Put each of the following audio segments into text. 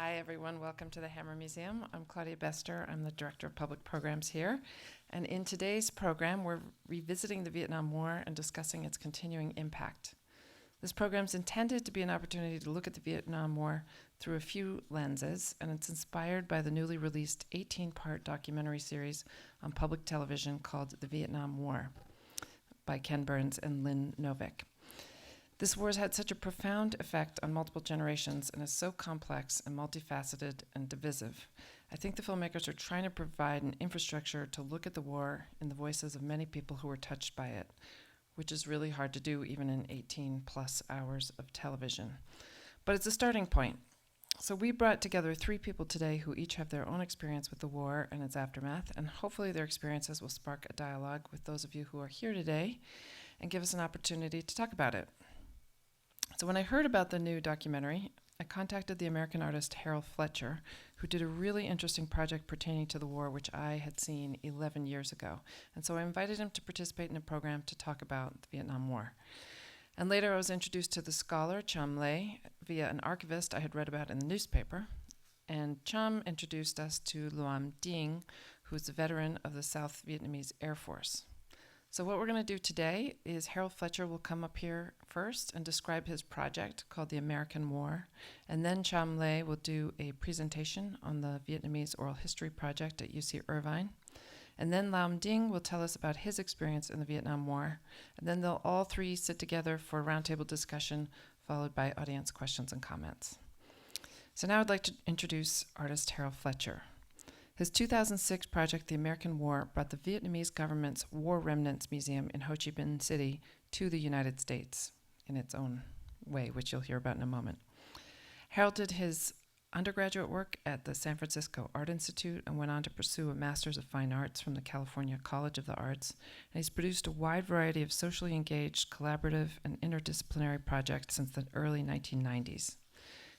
Hi, everyone. Welcome to the Hammer Museum. I'm Claudia Bester. I'm the Director of Public Programs here. And in today's program, we're revisiting the Vietnam War and discussing its continuing impact. This program is intended to be an opportunity to look at the Vietnam War through a few lenses, and it's inspired by the newly released 18-part documentary series on public television called The Vietnam War by Ken Burns and Lynn Novick. This war has had such a profound effect on multiple generations and is so complex and multifaceted and divisive. I think the filmmakers are trying to provide an infrastructure to look at the war in the voices of many people who were touched by it, which is really hard to do even in 18 plus hours of television. But it's a starting point. So we brought together 3 people today who each have their own experience with the war and its aftermath, and hopefully their experiences will spark a dialogue with those of you who are here today and give us an opportunity to talk about it. So when I heard about the new documentary, I contacted the American artist Harold Fletcher, who did a really interesting project pertaining to the war, which I had seen 11 years ago. And so I invited him to participate in a program to talk about the Vietnam War. And later I was introduced to the scholar, Chun Li, via an archivist I had read about in the newspaper. And Chum introduced us to Luam Dinh, who's a veteran of the South Vietnamese Air Force. So what we're going to do today is Harold Fletcher will come up here first and describe his project called The American War, and then Cham Le will do a presentation on the Vietnamese Oral History Project at UC Irvine, and then Luam Dinh will tell us about his experience in the Vietnam War, and then they'll all 3 sit together for a roundtable discussion followed by audience questions and comments. So now I'd like to introduce artist Harold Fletcher. His 2006 project, The American War, brought the Vietnamese government's War Remnants Museum in Ho Chi Minh City to the United States in its own way, which you'll hear about in a moment. Harold did his undergraduate work at the San Francisco Art Institute and went on to pursue a Master's of Fine Arts from the California College of the Arts. And he's produced a wide variety of socially engaged, collaborative, and interdisciplinary projects since the early 1990s.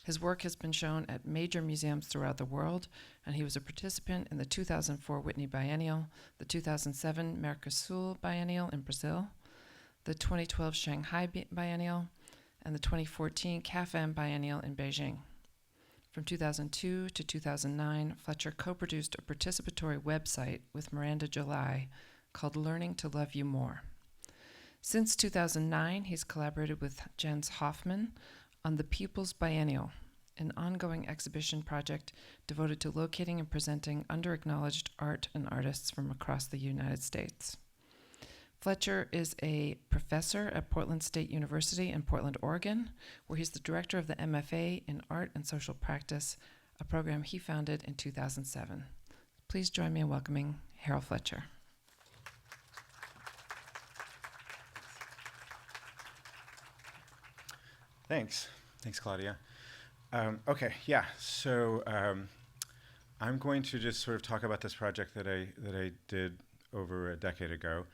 His work has been shown at major museums throughout the world, and he was a participant in the 2004 Whitney Biennial, the 2007 Mercosul Biennial in Brazil, the 2012 Shanghai Biennial, and the 2014 CAFM Biennial in Beijing. From 2002 to 2009, Fletcher co-produced a participatory website with Miranda July called Learning to Love You More. Since 2009, he's collaborated with Jens Hoffman on the People's Biennial, an ongoing exhibition project devoted to locating and presenting under-acknowledged art and artists from across the United States. Fletcher is a professor at Portland State University in Portland, Oregon, where he's the director of the MFA in Art and Social Practice, a program he founded in 2007. Please join me in welcoming Harold Fletcher. Thanks, Claudia. So I'm going to just sort of talk about this project that I did over a decade ago,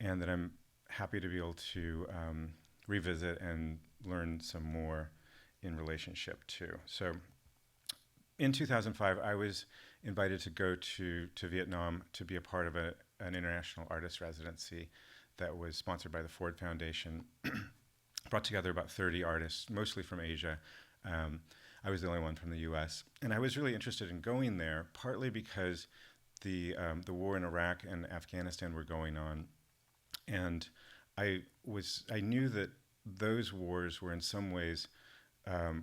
and that I'm happy to be able to revisit and learn some more in relationship to. So in 2005, I was invited to go to Vietnam to be a part of an international artist residency that was sponsored by the Ford Foundation. Brought together about 30 artists, mostly from Asia. I was the only one from the U.S. And I was really interested in going there, partly because the war in Iraq and Afghanistan were going on. And I knew that those wars were in some ways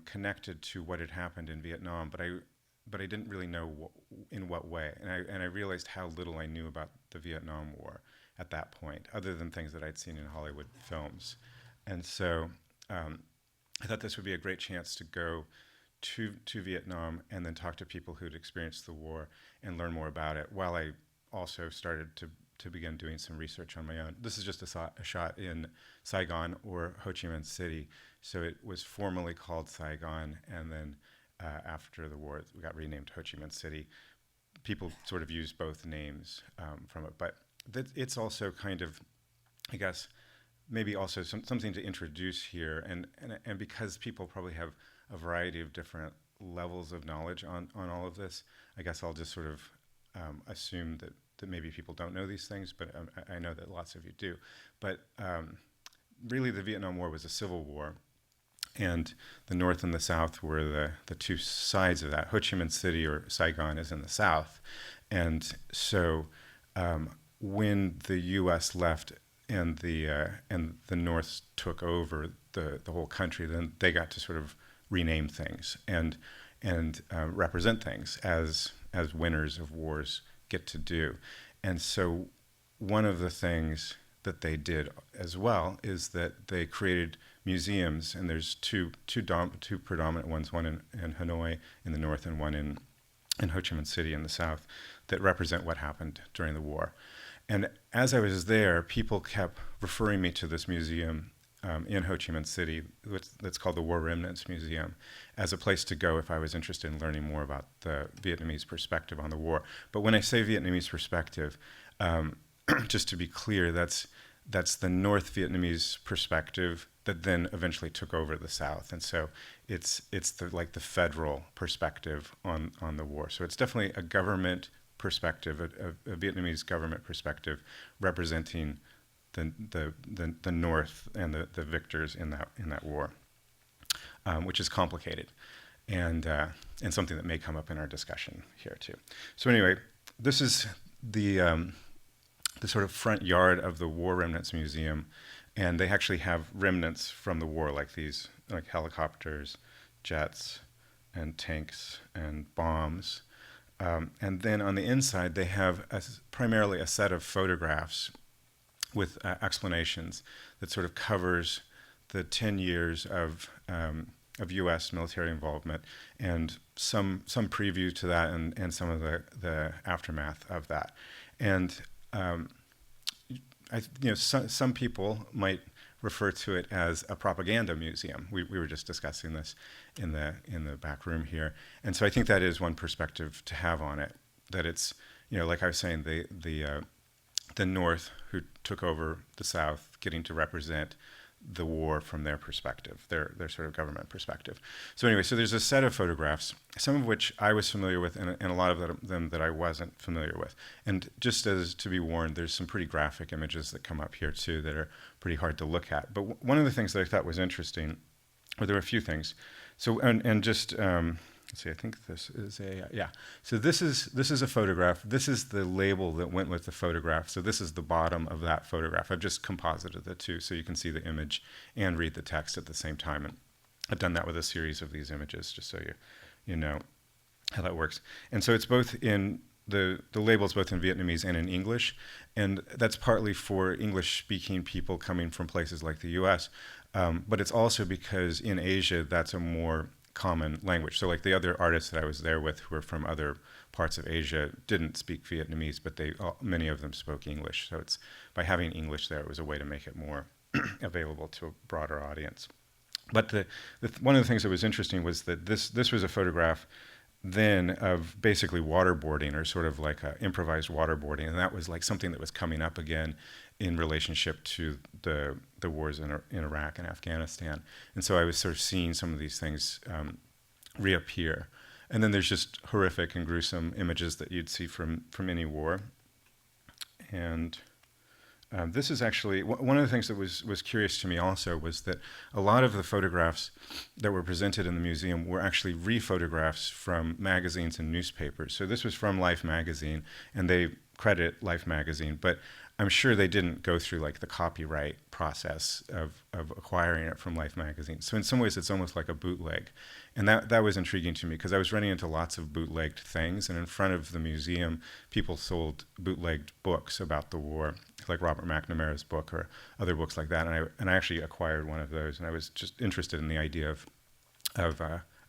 connected to what had happened in Vietnam, but I didn't really know in what way. And I realized how little I knew about the Vietnam War at that point, other than things that I'd seen in Hollywood films. And so I thought this would be a great chance to go to Vietnam and then talk to people who'd experienced the war and learn more about it, while I also started to begin doing some research on my own. This is just a shot in Saigon, or Ho Chi Minh City. So it was formerly called Saigon, and then after the war, it got renamed Ho Chi Minh City. People sort of use both names from it. But it's also kind of, I guess, maybe also something to introduce here, and because people probably have a variety of different levels of knowledge on all of this, I guess I'll just sort of assume that maybe people don't know these things, but I know that lots of you do. But really the Vietnam War was a civil war, and the North and the South were the two sides of that. Ho Chi Minh City, or Saigon, is in the South. And so when the U.S. left and the North took over the whole country, then they got to sort of rename things and represent things as winners of wars get to do. And so one of the things that they did as well is that they created museums, and there's two predominant ones, one in Hanoi in the north and one in Ho Chi Minh City in the south, that represent what happened during the war. And as I was there, people kept referring me to this museum in Ho Chi Minh City that's called the War Remnants Museum as a place to go if I was interested in learning more about the Vietnamese perspective on the war. But when I say Vietnamese perspective, just to be clear, that's the North Vietnamese perspective that then eventually took over the South. And so it's the federal perspective on the war. So it's definitely a government perspective, a Vietnamese government perspective representing the North and the victors in that war, which is complicated and something that may come up in our discussion here too. So anyway, this is the sort of front yard of the War Remnants Museum, and they actually have remnants from the war, like helicopters, jets, and tanks and bombs. And then on the inside, they have primarily a set of photographs with explanations that sort of covers the 10 years of U.S. military involvement and some preview to that and some of the aftermath of that. And some people might refer to it as a propaganda museum. We were just discussing this in the back room here, and so I think that is one perspective to have on it. That it's, like I was saying, the North who took over the South, getting to represent the war from their perspective, their sort of government perspective. So anyway, so there's a set of photographs, some of which I was familiar with, and a lot of them that I wasn't familiar with. And just as to be warned, there's some pretty graphic images that come up here too that are pretty hard to look at. But one of the things that I thought was interesting, or there were a few things. So and just let's see, I think this is So this is a photograph. This is the label that went with the photograph. So this is the bottom of that photograph. I've just composited the two so you can see the image and read the text at the same time. And I've done that with a series of these images just so you know how that works. And so it's both in the label's both in Vietnamese and in English, and that's partly for English-speaking people coming from places like the U.S., but it's also because in Asia that's a more common language. So like the other artists that I was there with who were from other parts of Asia didn't speak Vietnamese, but many of them spoke English. So it's by having English there, it was a way to make it more available to a broader audience. But one of the things that was interesting was that this was a photograph then of basically waterboarding, or sort of like a improvised waterboarding, and that was like something that was coming up again in relationship to the wars in Iraq and Afghanistan. And so I was sort of seeing some of these things reappear. And then there's just horrific and gruesome images that you'd see from any war. And this is actually, one of the things that was curious to me also was that a lot of the photographs that were presented in the museum were actually re-photographs from magazines and newspapers. So this was from Life magazine, and they credit Life magazine, but I'm sure they didn't go through like the copyright process of acquiring it from Life magazine. So in some ways it's almost like a bootleg. And that was intriguing to me because I was running into lots of bootlegged things, and in front of the museum people sold bootlegged books about the war, like Robert McNamara's book or other books like that, and I actually acquired one of those, and I was just interested in the idea of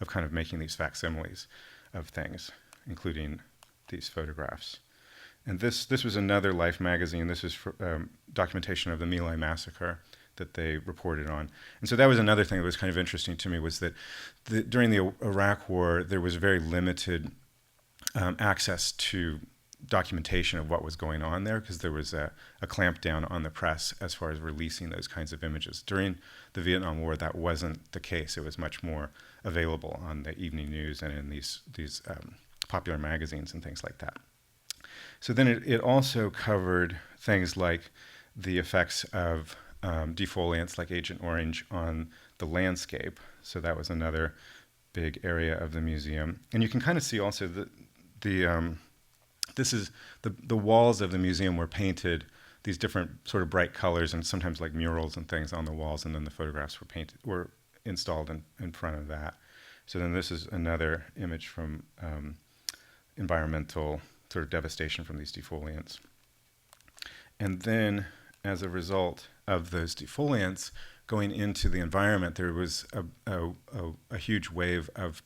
kind of making these facsimiles of things, including these photographs. And this was another Life magazine. This is for, documentation of the My Lai massacre that they reported on. And so that was another thing that was kind of interesting to me, was that during the Iraq War, there was very limited access to documentation of what was going on there, because there was a clampdown on the press as far as releasing those kinds of images. During the Vietnam War, that wasn't the case. It was much more available on the evening news and in these popular magazines and things like that. So then it also covered things like the effects of defoliants like Agent Orange on the landscape. So that was another big area of the museum. And you can kind of see also that the walls of the museum were painted these different sort of bright colors, and sometimes like murals and things on the walls, and then the photographs were installed in front of that. So then this is another image from environmental sort of devastation from these defoliants. And then as a result of those defoliants going into the environment, there was a huge wave of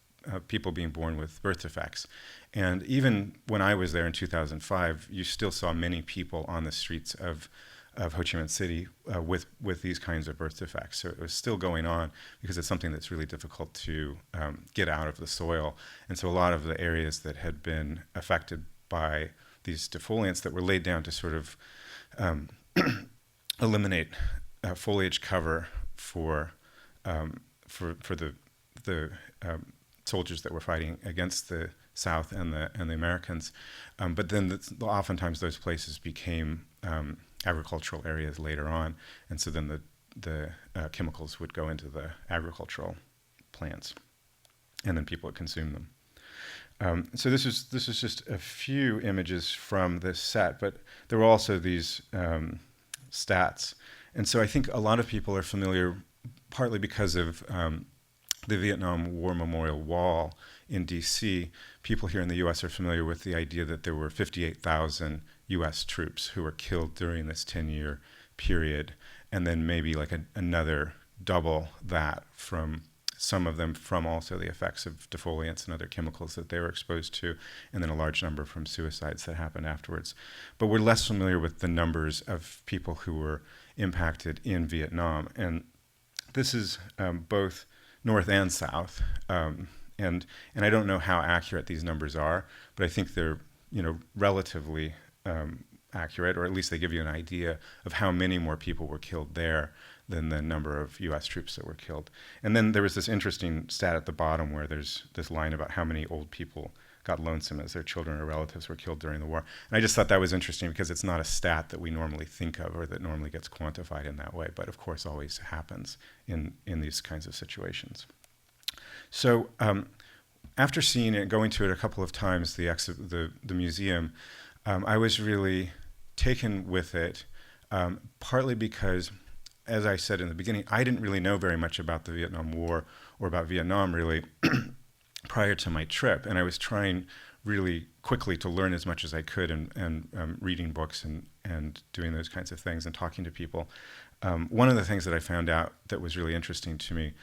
people being born with birth defects. And even when I was there in 2005, you still saw many people on the streets of Ho Chi Minh City with these kinds of birth defects. So it was still going on because it's something that's really difficult to get out of the soil. And so a lot of the areas that had been affected by these defoliants that were laid down to sort of eliminate foliage cover for the soldiers that were fighting against the South and the Americans, but then oftentimes those places became agricultural areas later on, and so then the chemicals would go into the agricultural plants, and then people would consume them. So this is just a few images from this set, but there were also these stats, and so I think a lot of people are familiar, partly because of the Vietnam War Memorial Wall in D.C. People here in the U.S. are familiar with the idea that there were 58,000 U.S. troops who were killed during this 10-year period, and then maybe like another double that, from some of them from also the effects of defoliants and other chemicals that they were exposed to, and then a large number from suicides that happened afterwards. But we're less familiar with the numbers of people who were impacted in Vietnam, and this is both North and South. And I don't know how accurate these numbers are, but I think they're relatively accurate, or at least they give you an idea of how many more people were killed there than the number of U.S. troops that were killed. And then there was this interesting stat at the bottom where there's this line about how many old people got lonesome as their children or relatives were killed during the war. And I just thought that was interesting because it's not a stat that we normally think of or that normally gets quantified in that way, but of course always happens in these kinds of situations. So after seeing it, going to it a couple of times, the museum, I was really taken with it, partly because, as I said in the beginning, I didn't really know very much about the Vietnam War or about Vietnam really prior to my trip, and I was trying really quickly to learn as much as I could, and reading books and doing those kinds of things and talking to people. One of the things that I found out that was really interesting to me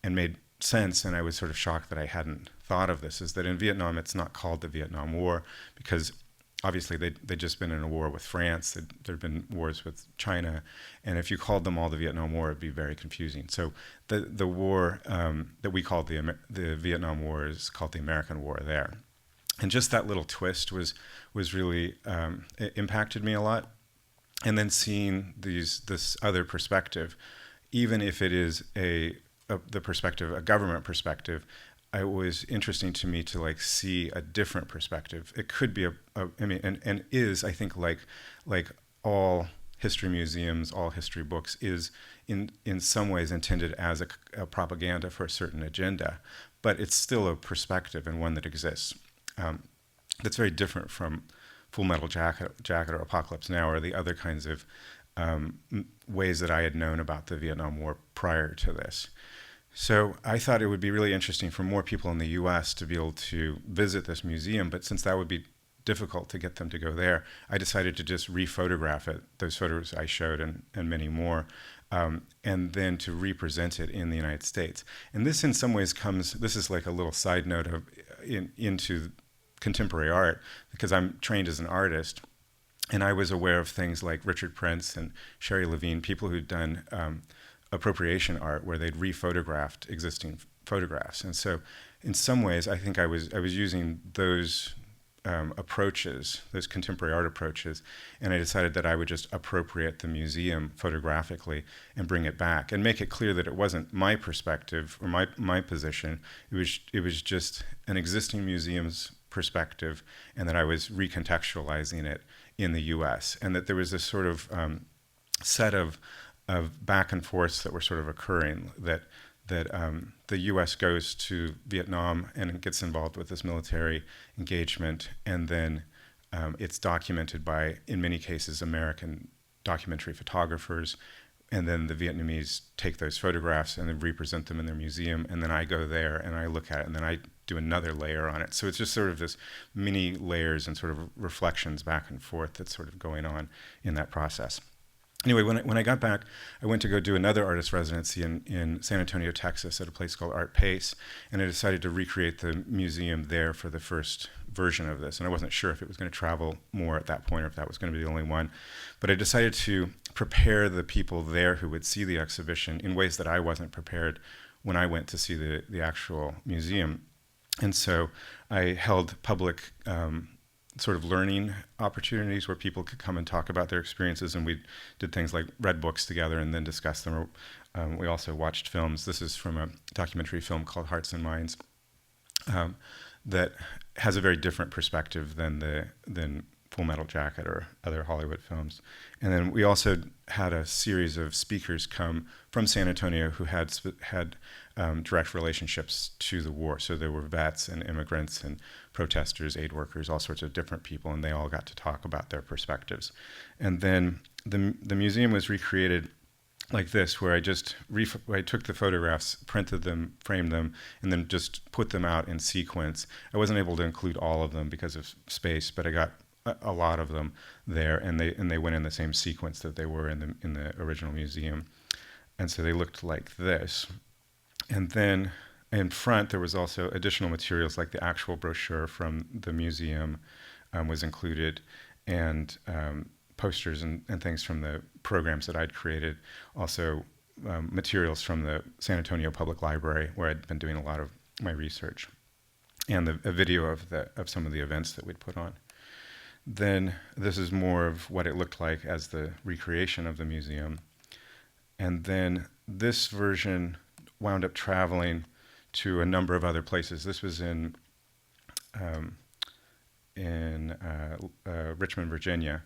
and made sense, and I was sort of shocked that I hadn't thought of this, is that in Vietnam it's not called the Vietnam War because obviously they'd just been in a war with France, there'd been wars with China, and if you called them all the Vietnam War, it'd be very confusing. So the war that we called the Vietnam War is called the American War there. And just that little twist was really, it impacted me a lot. And then seeing this other perspective, even if it is the perspective, a government perspective, it was interesting to me to see a different perspective. It could be and is, I think, like all history museums, all history books, is in some ways intended as a propaganda for a certain agenda, but it's still a perspective and one that exists. That's very different from Full Metal Jacket or Apocalypse Now or the other kinds of ways that I had known about the Vietnam War prior to this. So I thought it would be really interesting for more people in the U.S. to be able to visit this museum, but since that would be difficult to get them to go there, I decided to just re-photograph it, those photos I showed and many more, and then to represent it in the United States. And this in some ways this is like a little side note into contemporary art, because I'm trained as an artist, and I was aware of things like Richard Prince and Sherry Levine, people who'd done appropriation art where they'd re-photographed existing photographs. And so in some ways, I think I was using those approaches, those contemporary art approaches, and I decided that I would just appropriate the museum photographically and bring it back and make it clear that it wasn't my perspective or my position. It was just an existing museum's perspective, and that I was recontextualizing it in the U.S., and that there was this sort of set of of back and forths that were sort of occurring, that the U.S. goes to Vietnam and gets involved with this military engagement, and then it's documented by, in many cases, American documentary photographers, and then the Vietnamese take those photographs and then represent them in their museum, and then I go there and I look at it, and then I do another layer on it. So it's just sort of this mini layers and sort of reflections back and forth that's sort of going on in that process. Anyway, when I got back, I went to go do another artist residency in San Antonio, Texas, at a place called Art Pace, and I decided to recreate the museum there for the first version of this. And I wasn't sure if it was going to travel more at that point or if that was going to be the only one. But I decided to prepare the people there who would see the exhibition in ways that I wasn't prepared when I went to see the actual museum. And so I held public sort of learning opportunities where people could come and talk about their experiences, and we did things like read books together and then discussed them. We also watched films. This is from a documentary film called Hearts and Minds that has a very different perspective than Full Metal Jacket or other Hollywood films. And then we also had a series of speakers come from San Antonio who had direct relationships to the war. So there were vets and immigrants and protesters, aid workers, all sorts of different people, and they all got to talk about their perspectives. And then the museum was recreated like this, where I took the photographs, printed them, framed them, and then just put them out in sequence. I wasn't able to include all of them because of space, but I got a lot of them there, and they went in the same sequence that they were in the original museum. And so they looked like this. And then in front, there was also additional materials, like the actual brochure from the museum was included, and posters and things from the programs that I'd created. Also materials from the San Antonio Public Library, where I'd been doing a lot of my research, and a video of some of the events that we'd put on. Then this is more of what it looked like as the recreation of the museum. And then this version wound up traveling to a number of other places. This was in Richmond, Virginia.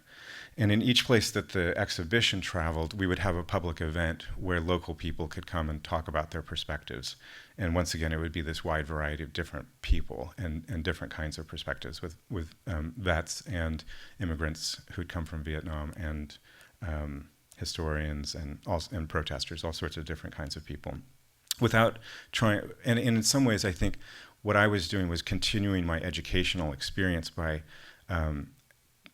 And in each place that the exhibition traveled, we would have a public event where local people could come and talk about their perspectives. And once again, it would be this wide variety of different people and different kinds of perspectives, with vets and immigrants who'd come from Vietnam, and historians and protesters, all sorts of different kinds of people. Without trying, and in some ways, I think what I was doing was continuing my educational experience by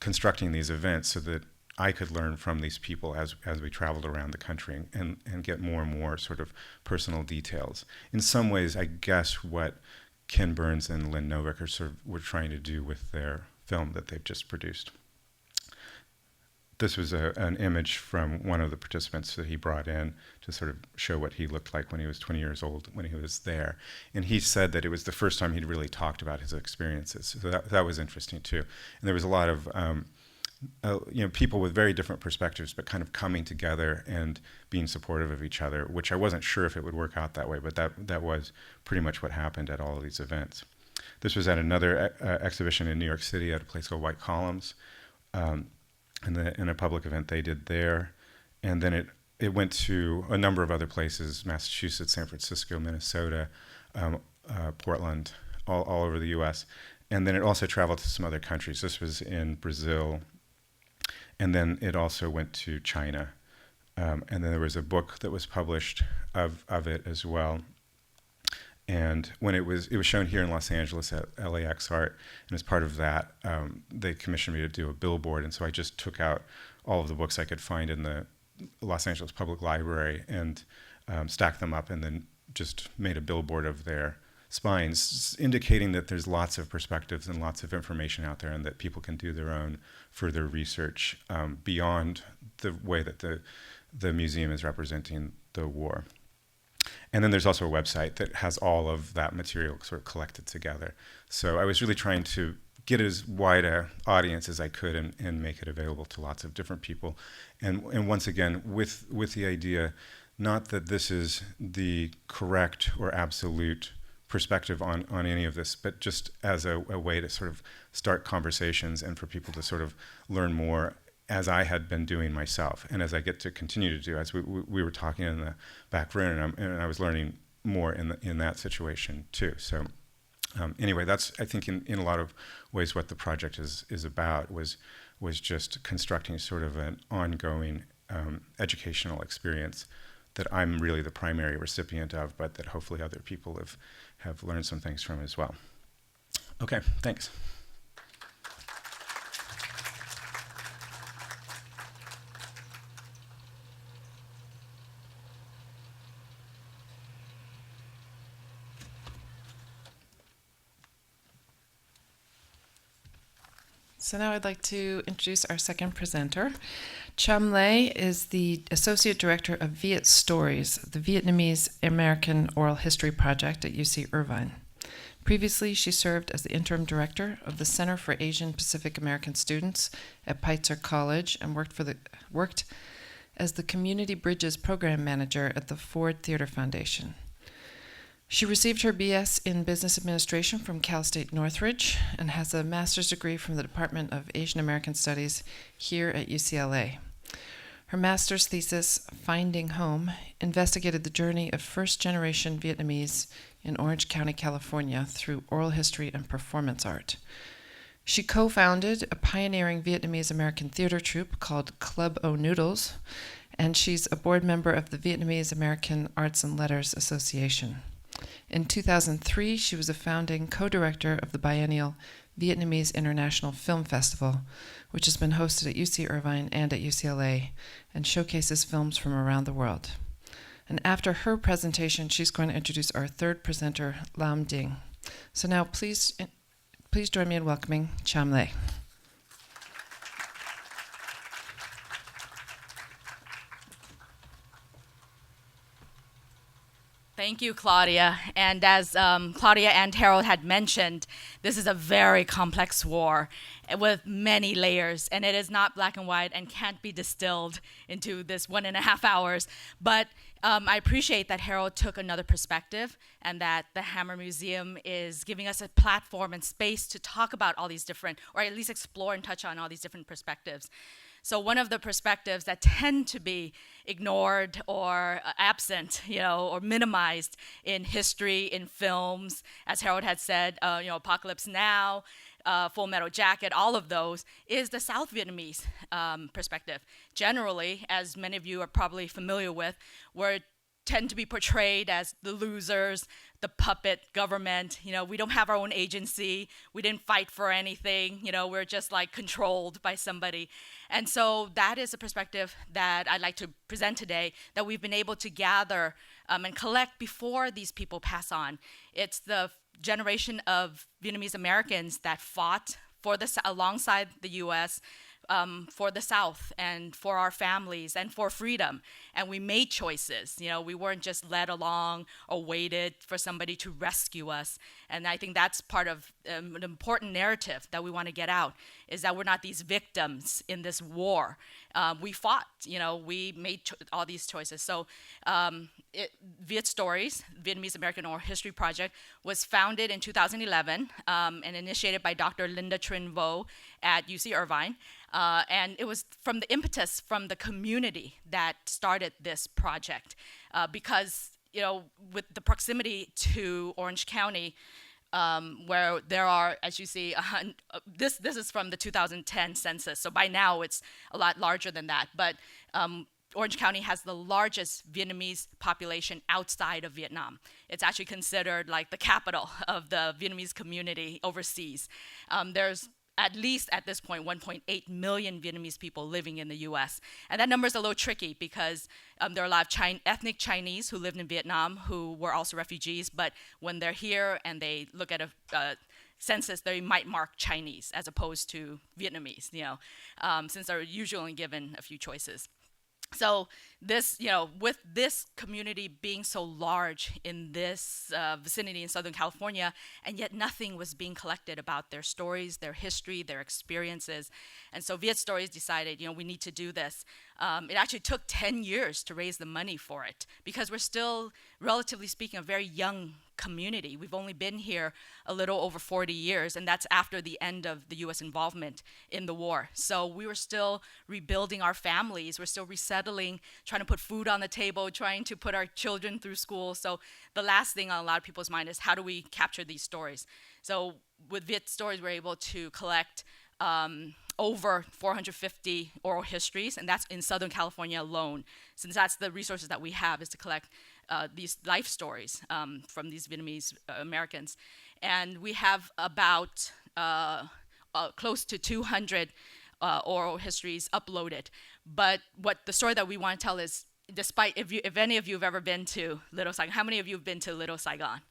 constructing these events so that I could learn from these people as we traveled around the country and get more and more sort of personal details. In some ways, I guess what Ken Burns and Lynn Novick were trying to do with their film that they've just produced. This was an image from one of the participants that he brought in to sort of show what he looked like when he was 20 years old, when he was there. And he said that it was the first time he'd really talked about his experiences. So that was interesting too. And there was a lot of people with very different perspectives, but kind of coming together and being supportive of each other, which I wasn't sure if it would work out that way, but that was pretty much what happened at all of these events. This was at another exhibition in New York City at a place called White Columns. In a public event they did there. And then it went to a number of other places, Massachusetts, San Francisco, Minnesota, Portland, all over the US. And then it also traveled to some other countries. This was in Brazil. And then it also went to China. And then there was a book that was published of it as well. And when it was shown here in Los Angeles at LAX Art, and as part of that, they commissioned me to do a billboard. And so I just took out all of the books I could find in the Los Angeles Public Library and stacked them up, and then just made a billboard of their spines, indicating that there's lots of perspectives and lots of information out there, and that people can do their own further research beyond the way that the museum is representing the war. And then there's also a website that has all of that material sort of collected together. So I was really trying to get as wide an audience as I could and make it available to lots of different people. And once again, with the idea, not that this is the correct or absolute perspective on any of this, but just as a way to sort of start conversations and for people to sort of learn more as I had been doing myself, and as I get to continue to do, as we were talking in the back room, and I was learning more in that situation too. So anyway, that's, I think, in a lot of ways what the project is about, was just constructing sort of an ongoing educational experience that I'm really the primary recipient of, but that hopefully other people have learned some things from as well. Okay, thanks. So now I'd like to introduce our second presenter. Chun Li is the Associate Director of Viet Stories, the Vietnamese American Oral History Project at UC Irvine. Previously, she served as the Interim Director of the Center for Asian Pacific American Students at Pitzer College and worked as the Community Bridges Program Manager at the Ford Theater Foundation. She received her BS in Business Administration from Cal State Northridge and has a master's degree from the Department of Asian American Studies here at UCLA. Her master's thesis, Finding Home, investigated the journey of first-generation Vietnamese in Orange County, California, through oral history and performance art. She co-founded a pioneering Vietnamese American theater troupe called Club O Noodles, and she's a board member of the Vietnamese American Arts and Letters Association. In 2003, she was a founding co-director of the biennial Vietnamese International Film Festival, which has been hosted at UC Irvine and at UCLA and showcases films from around the world. And after her presentation, she's going to introduce our third presenter, Lam Ding. So now please join me in welcoming Chun Li. Thank you, Claudia. And as Claudia and Harold had mentioned, this is a very complex war with many layers, and it is not black and white and can't be distilled into this 1.5 hours. But I appreciate that Harold took another perspective and that the Hammer Museum is giving us a platform and space to talk about all these different, or at least explore and touch on all these different perspectives. So one of the perspectives that tend to be ignored or absent, or minimized in history, in films, as Harold had said, Apocalypse Now, Full Metal Jacket, all of those, is the South Vietnamese perspective. Generally, as many of you are probably familiar with, tend to be portrayed as the losers, the puppet government. We don't have our own agency. We didn't fight for anything. We're just like controlled by somebody. And so that is a perspective that I'd like to present today that we've been able to gather and collect before these people pass on. It's the generation of Vietnamese Americans that fought alongside the U.S., for the South and for our families and for freedom. And we made choices. We weren't just led along or waited for somebody to rescue us. And I think that's part of an important narrative that we want to get out, is that we're not these victims in this war. We fought, we made all these choices. So Viet Stories, Vietnamese American Oral History Project, was founded in 2011 and initiated by Dr. Linda Trinh Vo at UC Irvine. And it was from the impetus from the community that started this project because, with the proximity to Orange County, where there are, as you see, this is from the 2010 census. So by now it's a lot larger than that. But Orange County has the largest Vietnamese population outside of Vietnam. It's actually considered like the capital of the Vietnamese community overseas. There's at least at this point 1.8 million Vietnamese people living in the US. And that number is a little tricky because there are a lot of ethnic Chinese who lived in Vietnam who were also refugees, but when they're here and they look at a census, they might mark Chinese as opposed to Vietnamese, since they're usually only given a few choices. So this, with this community being so large in this vicinity in Southern California, and yet nothing was being collected about their stories, their history, their experiences. And so Viet Stories decided, we need to do this. It actually took 10 years to raise the money for it because we're still, relatively speaking, a very young community. We've only been here a little over 40 years, and that's after the end of the US involvement in the war. So we were still rebuilding our families. We're still resettling, trying to put food on the table, trying to put our children through school. So the last thing on a lot of people's mind is how do we capture these stories? So with Viet Stories, we're able to collect over 450 oral histories, and that's in Southern California alone, since that's the resources that we have, is to collect these life stories from these Vietnamese Americans. And we have about close to 200 oral histories uploaded. But what the story that we want to tell is, despite, if any of you have ever been to Little Saigon, how many of you have been to Little Saigon?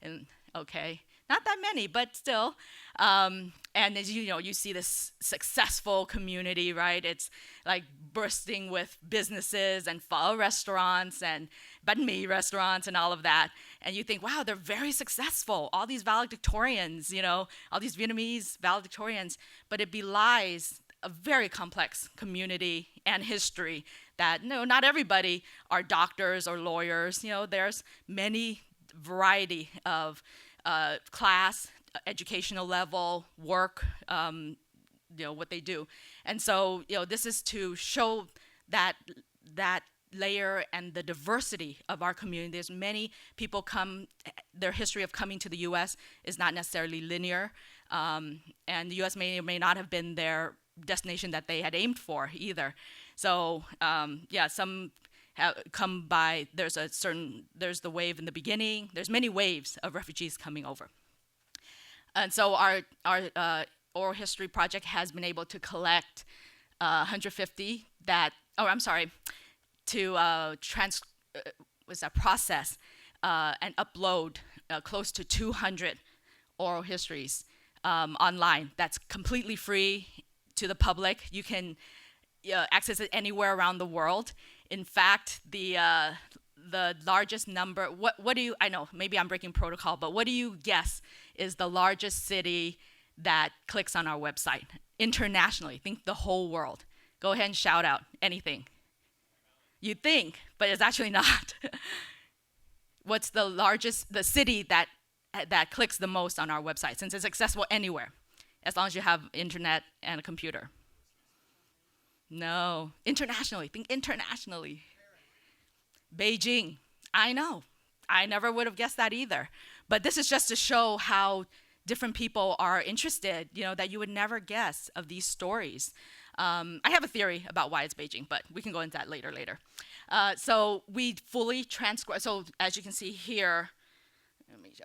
And okay. Not that many, but still. And as you know, you see this successful community, right? It's like bursting with businesses and pho restaurants and banh mi restaurants and all of that. And you think, wow, they're very successful. All these valedictorians, all these Vietnamese valedictorians. But it belies a very complex community and history that, not everybody are doctors or lawyers. There's many variety of class, educational level, work, what they do. And so, this is to show that layer and the diversity of our community. There's many people their history of coming to the U.S. is not necessarily linear, and the U.S. may or may not have been their destination that they had aimed for either. So, some come by, there's the wave in the beginning. There's many waves of refugees coming over. And so our oral history project has been able to collect 150 process and upload close to 200 oral histories online. That's completely free to the public. You can access it anywhere around the world. In fact, the largest number, I know, maybe I'm breaking protocol, but what do you guess is the largest city that clicks on our website internationally? Think the whole world. Go ahead and shout out anything. You think, but it's actually not. What's the city that clicks the most on our website, since it's accessible anywhere, as long as you have internet and a computer? No, internationally. Think internationally. Beijing. I know. I never would have guessed that either. But this is just to show how different people are interested, that you would never guess of these stories. I have a theory about why it's Beijing, but we can go into that later. So we fully transcribe. So as you can see here,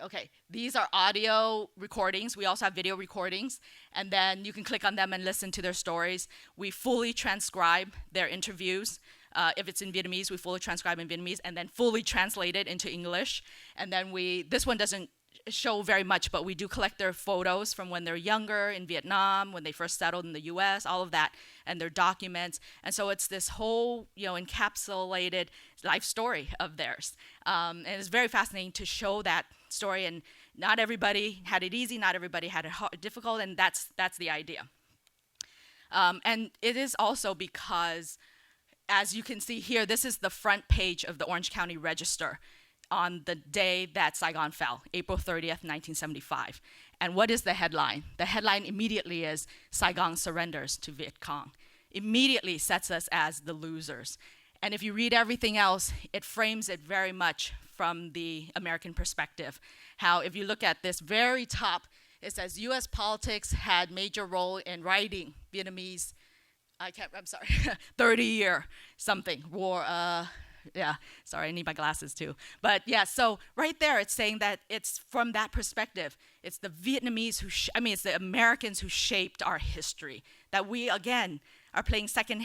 okay, these are audio recordings. We also have video recordings, and then you can click on them and listen to their stories. We fully transcribe their interviews. If it's in Vietnamese, we fully transcribe in Vietnamese and then fully translate it into English. And then this one doesn't show very much, but we do collect their photos from when they're younger in Vietnam, when they first settled in the US, all of that, and their documents. And so it's this whole, encapsulated life story of theirs. And it's very fascinating to show that story. And not everybody had it easy, not everybody had it difficult, and that's the idea. And it is also because, as you can see here, this is the front page of the Orange County Register on the day that Saigon fell, April 30th, 1975. And what is the headline? The headline immediately is Saigon surrenders to Viet Cong. Immediately sets us as the losers. And if you read everything else, it frames it very much from the American perspective. How if you look at this very top, it says U.S. politics had major role in writing Vietnamese, 30-year something, war, sorry, I need my glasses too. But yeah, so right there, it's saying that it's from that perspective. It's the Vietnamese it's the Americans who shaped our history. That we, again, are playing second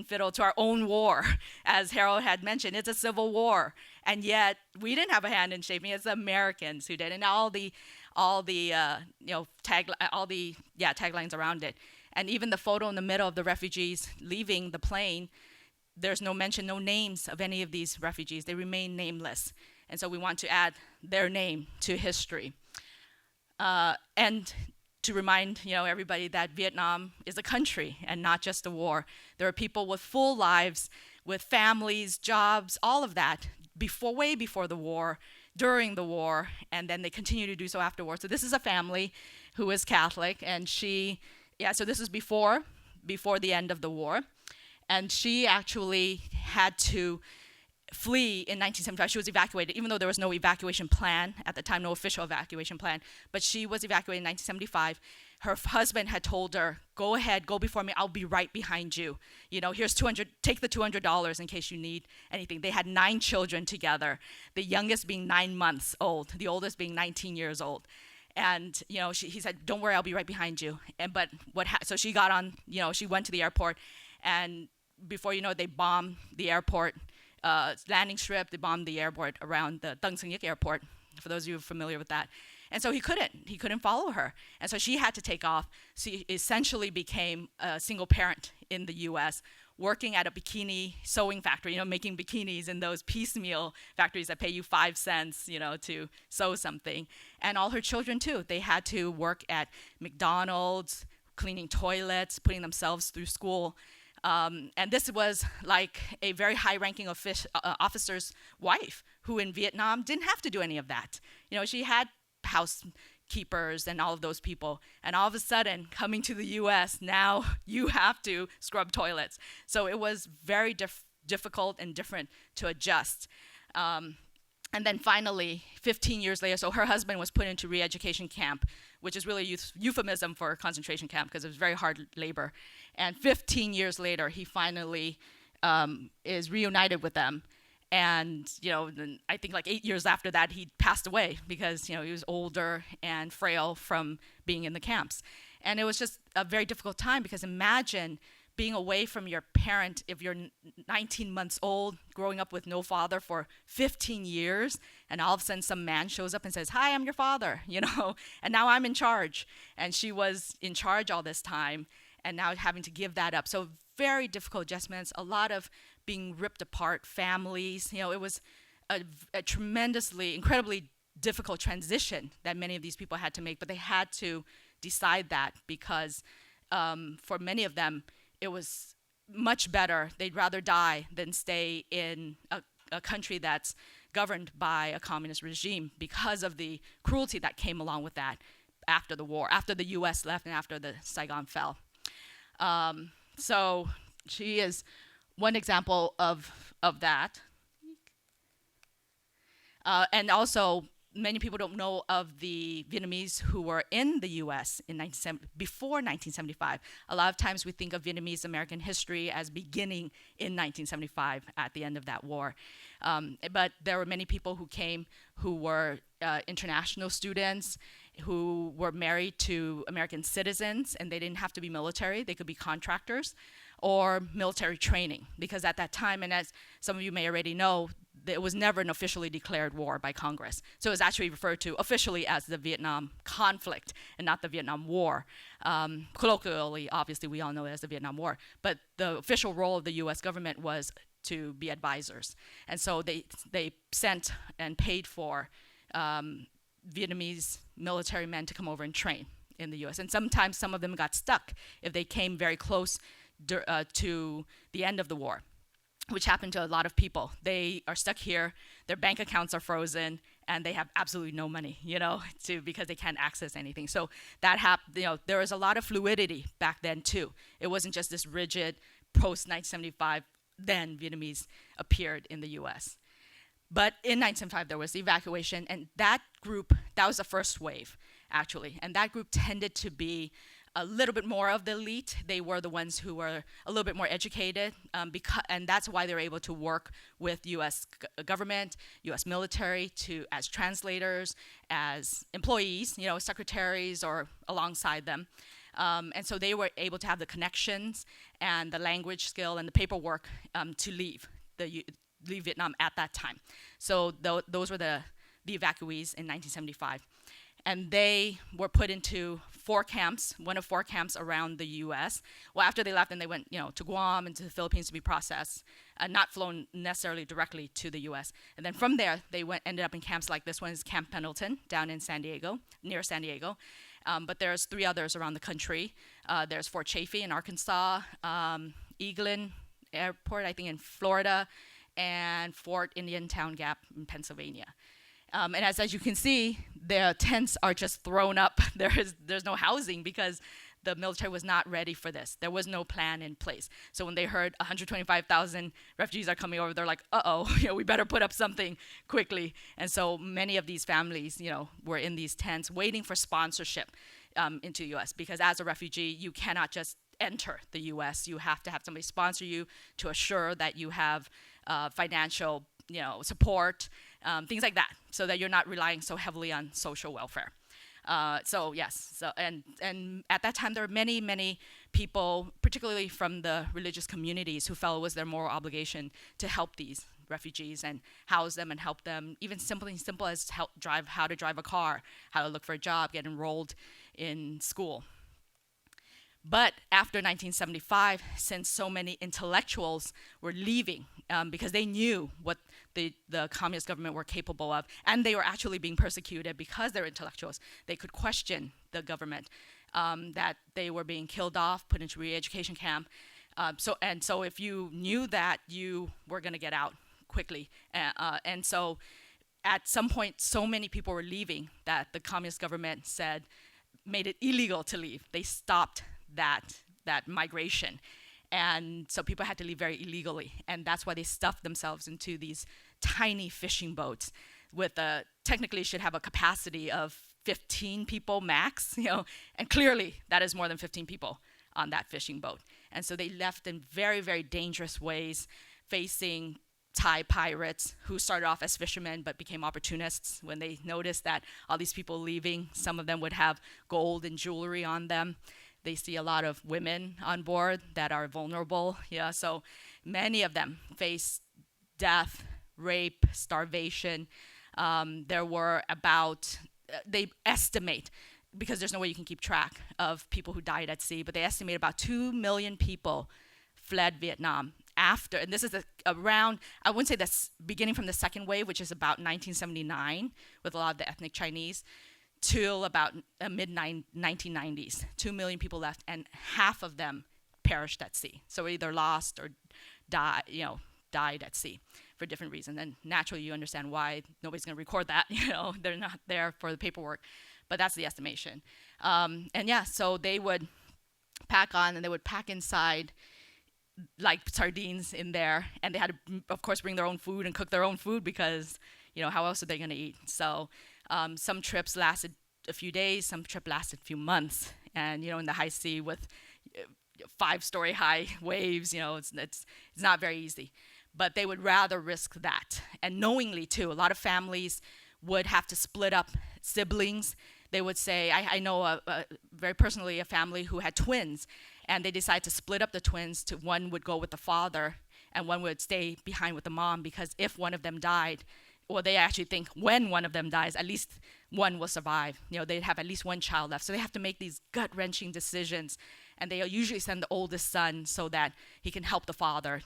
fiddle to our own war. As Harold had mentioned, it's a civil war. And yet, we didn't have a hand in shaping it. It's the Americans who did. And all the taglines around it. And even the photo in the middle of the refugees leaving the plane, there's no mention, no names of any of these refugees. They remain nameless. And so we want to add their name to history. And to remind everybody that Vietnam is a country and not just a war. There are people with full lives, with families, jobs, all of that way before the war, during the war, and then they continue to do so afterwards. So this is a family who is Catholic, and so this is before the end of the war, and she actually had to flee in 1975. She was evacuated, even though there was no evacuation plan at the time, no official evacuation plan, but she was evacuated in 1975. Her husband had told her, go ahead, go before me, I'll be right behind you. Here's take the $200 in case you need anything. They had 9 children together, the youngest being 9 months old, the oldest being 19 years old. And, he said, don't worry, I'll be right behind you. So she got on, she went to the airport, and before you know it, they bombed the airport, landing strip. They bombed the airport around the Tân Sơn Nhất airport, for those of you familiar with that. And so he couldn't follow her. And so she had to take off. She essentially became a single parent in the US, working at a bikini sewing factory, making bikinis in those piecemeal factories that pay you 5 cents, to sew something. And all her children too. They had to work at McDonald's, cleaning toilets, putting themselves through school. And this was like a very high-ranking officer's wife, who in Vietnam didn't have to do any of that. She had housekeepers and all of those people. And all of a sudden, coming to the US, now you have to scrub toilets. So it was very difficult and different to adjust. And then finally, 15 years later, so her husband was put into Reeducation camp, which is really euphemism for a concentration camp because it was very hard labor. And 15 years later, he finally is reunited with them. And, I think like 8 years after that, he passed away because, he was older and frail from being in the camps. And it was just a very difficult time because imagine being away from your parent if you're 19 months old, growing up with no father for 15 years, and all of a sudden some man shows up and says, hi, I'm your father, and now I'm in charge. And she was in charge all this time, and now having to give that up. So very difficult adjustments, a lot of being ripped apart, families. It was a tremendously, incredibly difficult transition that many of these people had to make, but they had to decide that because for many of them, it was much better. They'd rather die than stay in a country that's governed by a communist regime because of the cruelty that came along with that after the war, after the US left and after the Saigon fell. So she is one example of that. And also, many people don't know of the Vietnamese who were in the U.S. before 1975. A lot of times we think of Vietnamese American history as beginning in 1975 at the end of that war. But there were many people who came who were international students, who were married to American citizens, and they didn't have to be military. They could be contractors or military training, because at that time, and as some of you may already know, it was never an officially declared war by Congress. So it was actually referred to officially as the Vietnam conflict and not the Vietnam War. Colloquially, obviously, we all know it as the Vietnam War. But the official role of the U.S. government was to be advisors. And so they sent and paid for Vietnamese military men to come over and train in the U.S. And sometimes some of them got stuck if they came very close to the end of the war, which happened to a lot of people. They are stuck here, their bank accounts are frozen, and they have absolutely no money, because they can't access anything. So that happened, there was a lot of fluidity back then too. It wasn't just this rigid post-1975, then Vietnamese appeared in the US. But in 1975, there was the evacuation, and that was the first wave, actually. And that group tended to be a little bit more of the elite. They were the ones who were a little bit more educated, and that's why they were able to work with U.S. government, U.S. military, as translators, as employees, secretaries or alongside them. And so they were able to have the connections and the language skill and the paperwork to leave Vietnam at that time. So those were the evacuees in 1975. And they were put into 4 camps, one of 4 camps around the U.S. Well, after they left, then they went, to Guam and to the Philippines to be processed, not flown necessarily directly to the U.S. And then from there, they ended up in camps like this one is Camp Pendleton down in San Diego, near San Diego. But there's 3 others around the country. There's Fort Chaffee in Arkansas, Eglin Airport, I think, in Florida, and Fort Indiantown Gap in Pennsylvania. And as you can see, the tents are just thrown up. There's no housing because the military was not ready for this. There was no plan in place. So when they heard 125,000 refugees are coming over, they're like, uh-oh, we better put up something quickly. And so many of these families, were in these tents waiting for sponsorship into the U.S. because as a refugee, you cannot just enter the U.S. You have to have somebody sponsor you to assure that you have financial, support, things like that, so that you're not relying so heavily on social welfare. And at that time there were many people, particularly from the religious communities, who felt it was their moral obligation to help these refugees and house them and help them, even simple as how to drive a car, how to look for a job, get enrolled in school. But after 1975, since so many intellectuals were leaving because they knew what the communist government were capable of, and they were actually being persecuted because they're intellectuals, they could question the government, that they were being killed off, put into Reeducation camp. So if you knew that, you were going to get out quickly. And so at some point, so many people were leaving that the communist government made it illegal to leave. They stopped that migration. And so people had to leave very illegally. And that's why they stuffed themselves into these tiny fishing boats with technically should have a capacity of 15 people max, and clearly that is more than 15 people on that fishing boat. And so they left in very, very dangerous ways, facing Thai pirates who started off as fishermen but became opportunists when they noticed that all these people leaving, some of them would have gold and jewelry on them. They see a lot of women on board that are vulnerable. So many of them face death, rape, starvation. There were they estimate, because there's no way you can keep track of people who died at sea, but they estimate about 2 million people fled Vietnam after, and this is around, I wouldn't say that's beginning from the second wave, which is about 1979 with a lot of the ethnic Chinese, till about mid-1990s. 2 million people left, and half of them perished at sea. So either lost or died at sea for different reasons. And naturally, you understand why nobody's going to record that. They're not there for the paperwork, but that's the estimation. So they would pack on, and they would pack inside like sardines in there, and they had to, of course, bring their own food and cook their own food because, how else are they going to eat? So some trips lasted a few days, some trip lasted a few months, and in the high sea with 5-story high waves, it's not very easy. But they would rather risk that, and knowingly too. A lot of families would have to split up siblings. They would say, I know very personally a family who had twins, and they decided to split up the twins. One would go with the father, and one would stay behind with the mom, because if one of them died, well, they actually think when one of them dies, at least one will survive. They'd have at least one child left. So they have to make these gut-wrenching decisions, and they usually send the oldest son so that he can help the father,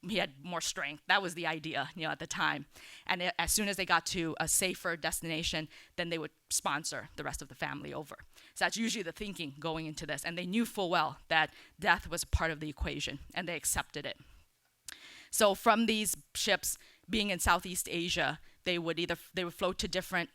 he had more strength. That was the idea, at the time. And as soon as they got to a safer destination, then they would sponsor the rest of the family over. So that's usually the thinking going into this. And they knew full well that death was part of the equation, and they accepted it. So from these ships being in Southeast Asia, they would float to different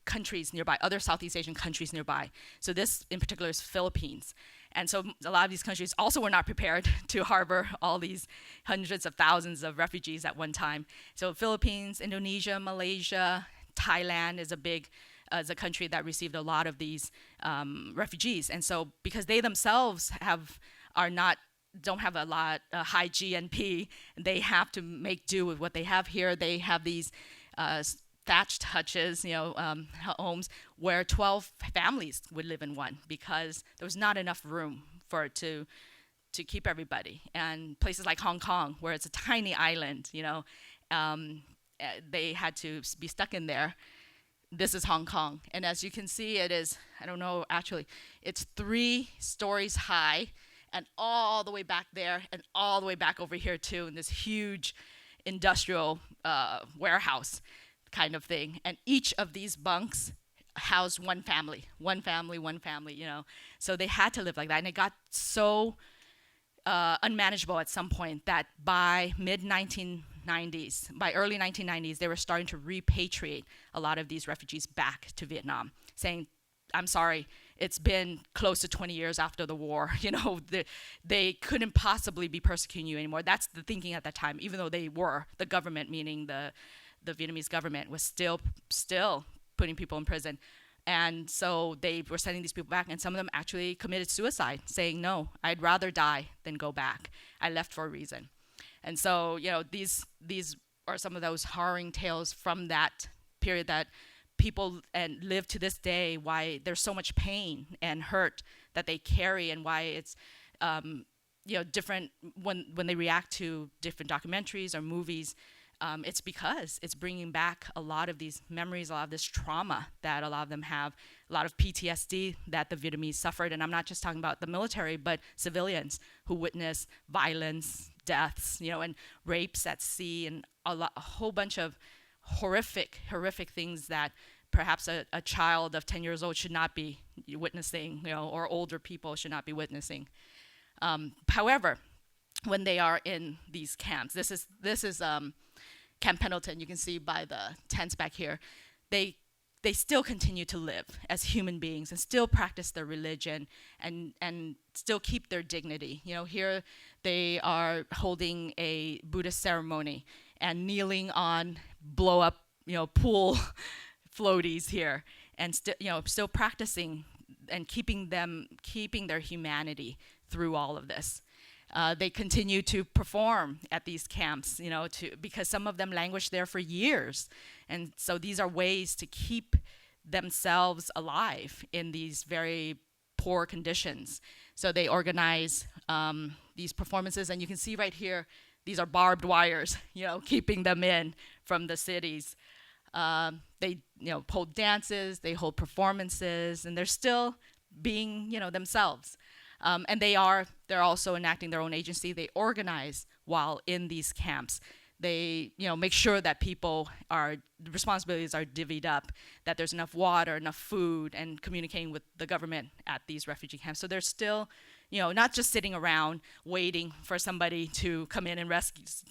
countries nearby, other Southeast Asian countries nearby. So this in particular is Philippines. And so a lot of these countries also were not prepared to harbor all these hundreds of thousands of refugees at one time. So Philippines, Indonesia, Malaysia, Thailand is a country that received a lot of these refugees. And so because they themselves don't have a lot high GNP, they have to make do with what they have here. They have these thatched hutches, homes where 12 families would live in one, because there was not enough room to keep everybody. And places like Hong Kong, where it's a tiny island, they had to be stuck in there. This is Hong Kong, and as you can see, it is, I don't know, actually, it's 3 stories high, and all the way back there, and all the way back over here too, in this huge industrial warehouse kind of thing. And each of these bunks house one family, one family, one family, you know. So they had to live like that. And it got so unmanageable at some point that by mid-1990s, by early 1990s, they were starting to repatriate a lot of these refugees back to Vietnam, saying, I'm sorry, it's been close to 20 years after the war. You know, they couldn't possibly be persecuting you anymore. That's the thinking at that time, even though they were, the government, meaning the Vietnamese government, was still putting people in prison. And so they were sending these people back, and some of them actually committed suicide, saying, no, I'd rather die than go back. I left for a reason. And so, you know, these are some of those harrowing tales from that period that people and live to this day, why there's so much pain and hurt that they carry, and why it's you know, different when they react to different documentaries or movies. It's because it's bringing back a lot of these memories, a lot of this trauma that a lot of them have, a lot of PTSD that the Vietnamese suffered. And I'm not just talking about the military, but civilians who witness violence, deaths, you know, and rapes at sea, and a whole bunch of horrific things that perhaps a child of 10 years old should not be witnessing, you know, or older people should not be witnessing. However, when they are in these camps, this is Camp Pendleton. You can see by the tents back here, they still continue to live as human beings and still practice their religion and still keep their dignity. You know, here they are holding a Buddhist ceremony and kneeling on blow up, you know, pool floaties here, and still practicing and keeping their humanity through all of this. They continue to perform at these camps, you know, because some of them languish there for years. And so these are ways to keep themselves alive in these very poor conditions. So they organize these performances, and you can see right here, these are barbed wires, you know, keeping them in from the cities. They, you know, hold dances, they hold performances, and they're still being, you know, themselves. And they're also enacting their own agency. They organize while in these camps. They, you know, make sure that the responsibilities are divvied up, that there's enough water, enough food, and communicating with the government at these refugee camps. So they're still, you know, not just sitting around waiting for somebody to come in and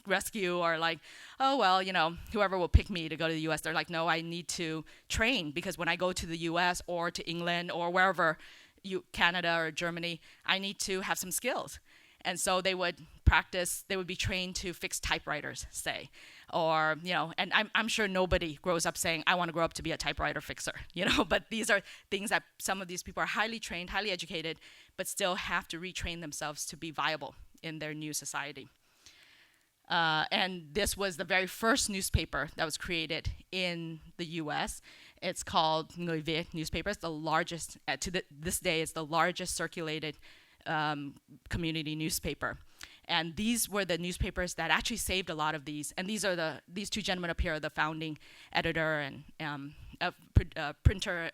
rescue, or like, oh, well, you know, whoever will pick me to go to the US. They're like, no, I need to train, because when I go to the US or to England or wherever, Canada or Germany, I need to have some skills. And so they would be trained to fix typewriters, say, or, you know, and I'm sure nobody grows up saying, I want to grow up to be a typewriter fixer, you know, but these are things that some of these people are highly trained, highly educated, but still have to retrain themselves to be viable in their new society. And this was the very first newspaper that was created in the US. It's called Novia Newspaper. It's the largest, this day, it's the largest circulated community newspaper. And these were the newspapers that actually saved a lot of these. And these two gentlemen up here are the founding editor and printer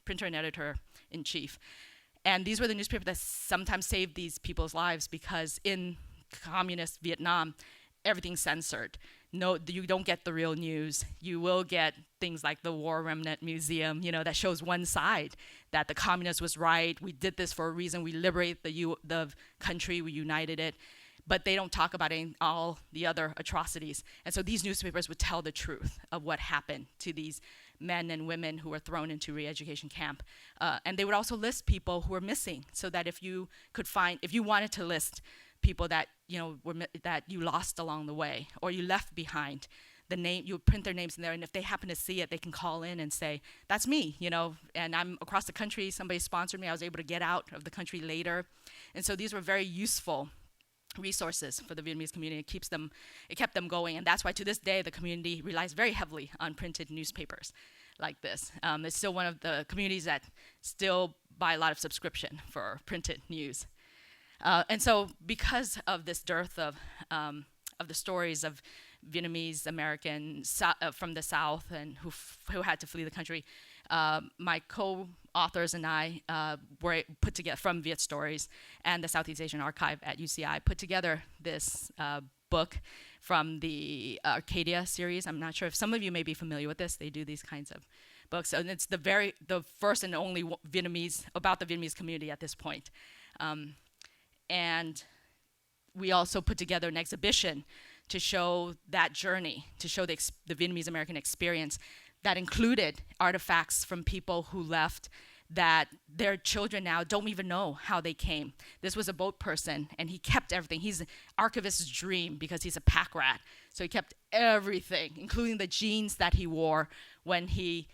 and editor in chief. And these were the newspapers that sometimes saved these people's lives, because in communist Vietnam, everything's censored. No, you don't get the real news. You will get things like the Remnants Museum, you know, that shows one side, that the communist was right. We did this for a reason. We liberated the country. We united it. But they don't talk about all the other atrocities. And so these newspapers would tell the truth of what happened to these men and women who were thrown into Reeducation camp. And they would also list people who were missing, so that if you wanted to list people that, you know, that you lost along the way or you left behind, you would print their names in there, and if they happen to see it, they can call in and say, that's me, you know, and I'm across the country, somebody sponsored me, I was able to get out of the country later. And so these were very useful resources for the Vietnamese community. It kept them going, and that's why to this day the community relies very heavily on printed newspapers like this. It's still one of the communities that still buy a lot of subscription for printed news. And so because of this dearth of the stories of Vietnamese Americans from the South and who had to flee the country, my co-authors and I were put together, from Viet Stories and the Southeast Asian Archive at UCI, put together this book from the Arcadia series. I'm not sure if some of you may be familiar with this. They do these kinds of books, and it's the first and only Vietnamese about the Vietnamese community at this point. And we also put together an exhibition to show that journey, to show the Vietnamese American experience that included artifacts from people who left that their children now don't even know how they came. This was a boat person, and he kept everything. He's an archivist's dream because he's a pack rat. So he kept everything, including the jeans that he wore when he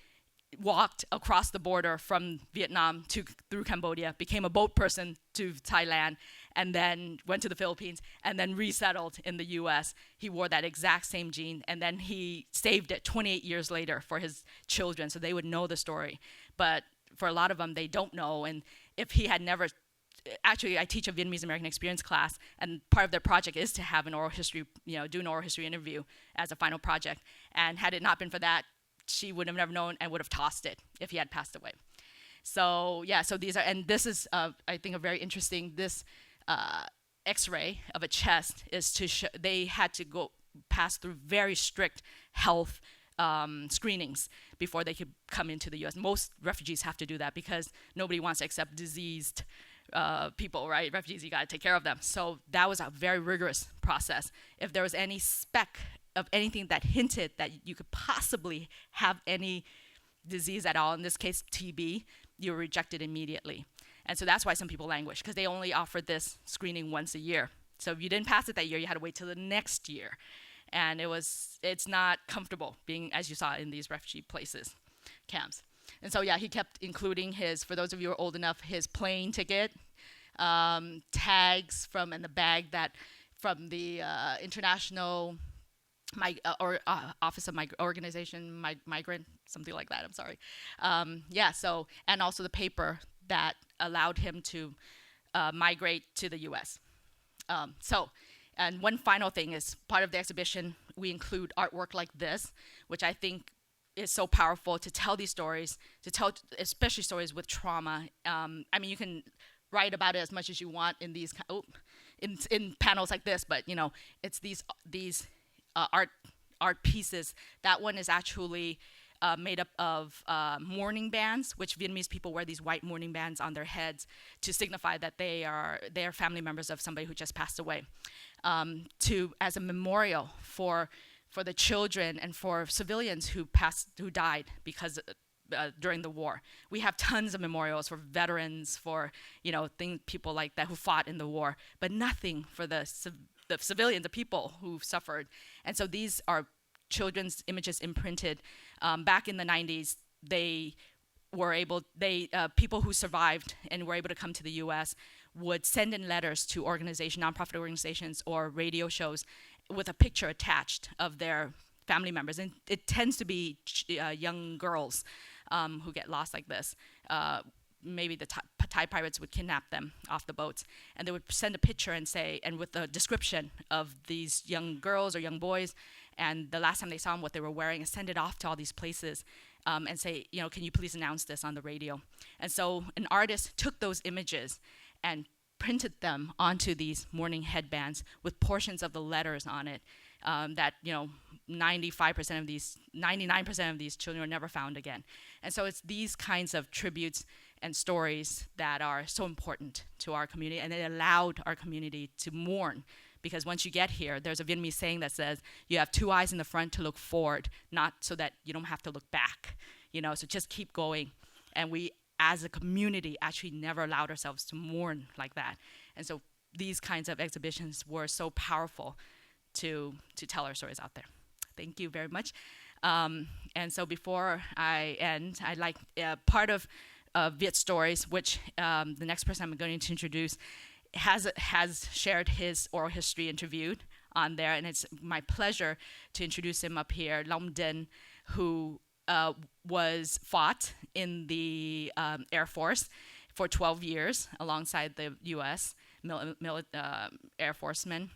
walked across the border from Vietnam through Cambodia, became a boat person to Thailand, and then went to the Philippines, and then resettled in the US. He wore that exact same jean, and then he saved it 28 years later for his children so they would know the story. But for a lot of them, they don't know. And if he had never, actually, I teach a Vietnamese American experience class, and part of their project is to have an oral history, do an oral history interview as a final project. And had it not been for that, she would have never known and would have tossed it if he had passed away. So yeah, so these are, and this is, I think, a very interesting, this X-ray of a chest is to show, they had to pass through very strict health screenings before they could come into the U.S. Most refugees have to do that because nobody wants to accept diseased people, right? Refugees, you got to take care of them. So that was a very rigorous process. If there was any speck of anything that hinted that you could possibly have any disease at all, in this case TB, you were rejected immediately. And so that's why some people languish, because they only offered this screening once a year. So if you didn't pass it that year, you had to wait till the next year. And it's not comfortable being, as you saw, in these refugee places, camps. And so yeah, he kept including his, for those of you who are old enough, his plane ticket, tags in the bag that from the International Office of Organization Migrant, something like that, I'm sorry. So, and also the paper that allowed him to migrate to the US. And one final thing is, part of the exhibition, we include artwork like this, which I think is so powerful to tell these stories, to tell especially stories with trauma. You can write about it as much as you want in these in panels like this, but it's these art pieces. That one is actually made up of mourning bands, which Vietnamese people wear these white mourning bands on their heads to signify that they are family members of somebody who just passed away, as a memorial for the children and for civilians who died because during the war. We have tons of memorials for veterans, for people like that who fought in the war, but nothing for the civilians, the people who suffered. And so these are children's images imprinted. Back in the 90s, people who survived and were able to come to the US would send in letters to nonprofit organizations or radio shows with a picture attached of their family members. And it tends to be young girls who get lost like this. Maybe the Thai pirates would kidnap them off the boats, and they would send a picture and say, and with a description of these young girls or young boys, and the last time they saw them, what they were wearing, and send it off to all these places, and say, can you please announce this on the radio? And so an artist took those images and printed them onto these mourning headbands with portions of the letters on it, that 99% of these children are never found again. And so it's these kinds of tributes and stories that are so important to our community, and it allowed our community to mourn. Because once you get here, there's a Vietnamese saying that says, you have two eyes in the front to look forward, not so that you don't have to look back. So just keep going. And we, as a community, actually never allowed ourselves to mourn like that. And so these kinds of exhibitions were so powerful to tell our stories out there. Thank you very much. And so before I end, I'd like part of Viet Stories, which the next person I'm going to introduce has shared his oral history interviewed on there, and it's my pleasure to introduce him up here. Long Dinh, who was fought in the Air Force for 12 years alongside the U.S. Air Forcemen,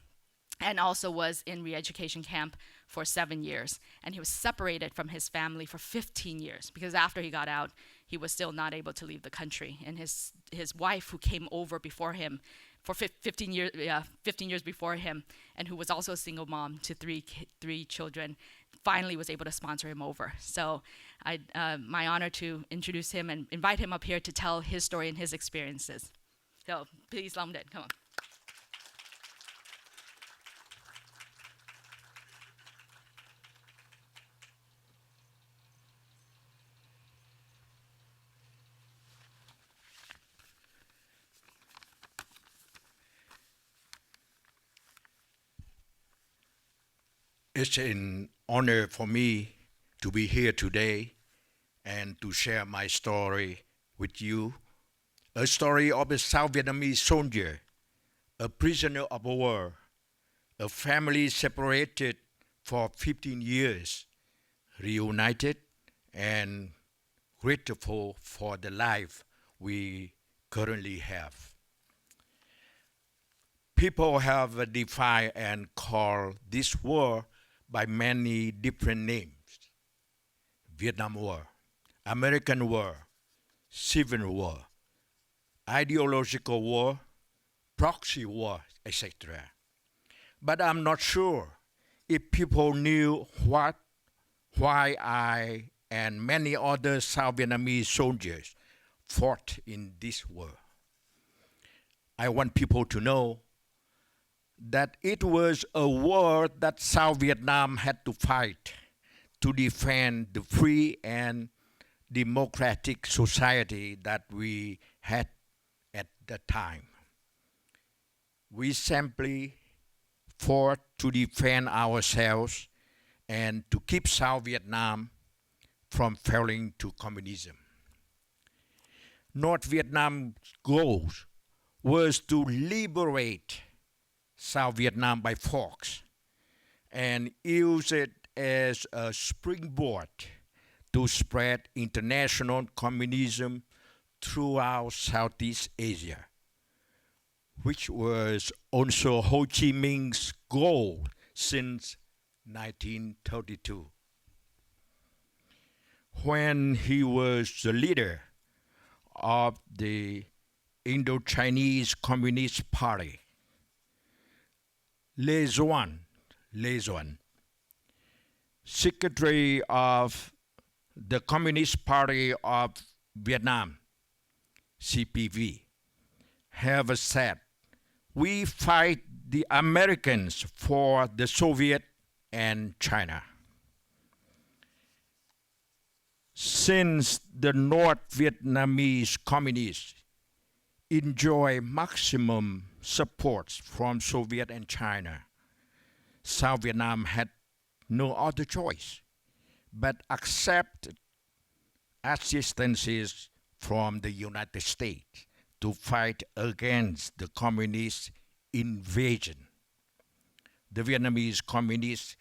and also was in Reeducation camp for 7 years. And he was separated from his family for 15 years, because after he got out, he was still not able to leave the country. And his wife, who came over before him for 15 years before him, and who was also a single mom to three children, finally was able to sponsor him over. So my honor to introduce him and invite him up here to tell his story and his experiences. So please, Long Dinh, come on. It's an honor for me to be here today and to share my story with you. A story of a South Vietnamese soldier, a prisoner of war, a family separated for 15 years, reunited and grateful for the life we currently have. People have defined and called this war by many different names. Vietnam War, American War, Civil War, ideological war, proxy war, etc. But I'm not sure if people knew why I and many other South Vietnamese soldiers fought in this war. I want people to know that it was a war that South Vietnam had to fight to defend the free and democratic society that we had at the time. We simply fought to defend ourselves and to keep South Vietnam from falling to communism. North Vietnam's goal was to liberate South Vietnam by force and use it as a springboard to spread international communism throughout Southeast Asia, which was also Ho Chi Minh's goal since 1932. When he was the leader of the Indo-Chinese Communist Party, Lê Duẩn, Secretary of the Communist Party of Vietnam, CPV, have said, "We fight the Americans for the Soviet and China." Since the North Vietnamese communists enjoy maximum support from Soviet and China, South Vietnam had no other choice but accept assistances from the United States to fight against the communist invasion. The Vietnamese communists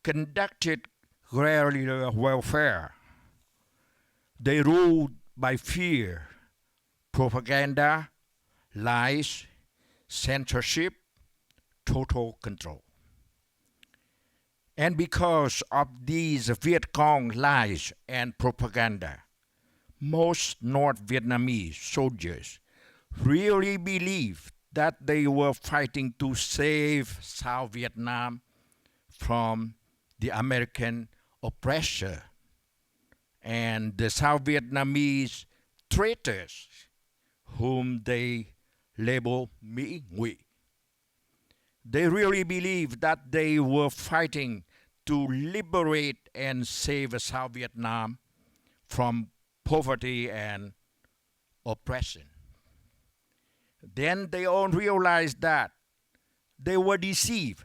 conducted guerrilla warfare. They ruled by fear, propaganda, lies, censorship, total control. And because of these Viet Cong lies and propaganda, most North Vietnamese soldiers really believed that they were fighting to save South Vietnam from the American oppressor and the South Vietnamese traitors whom they label Mỹ Ngụy. They really believed that they were fighting to liberate and save South Vietnam from poverty and oppression. Then they all realized that they were deceived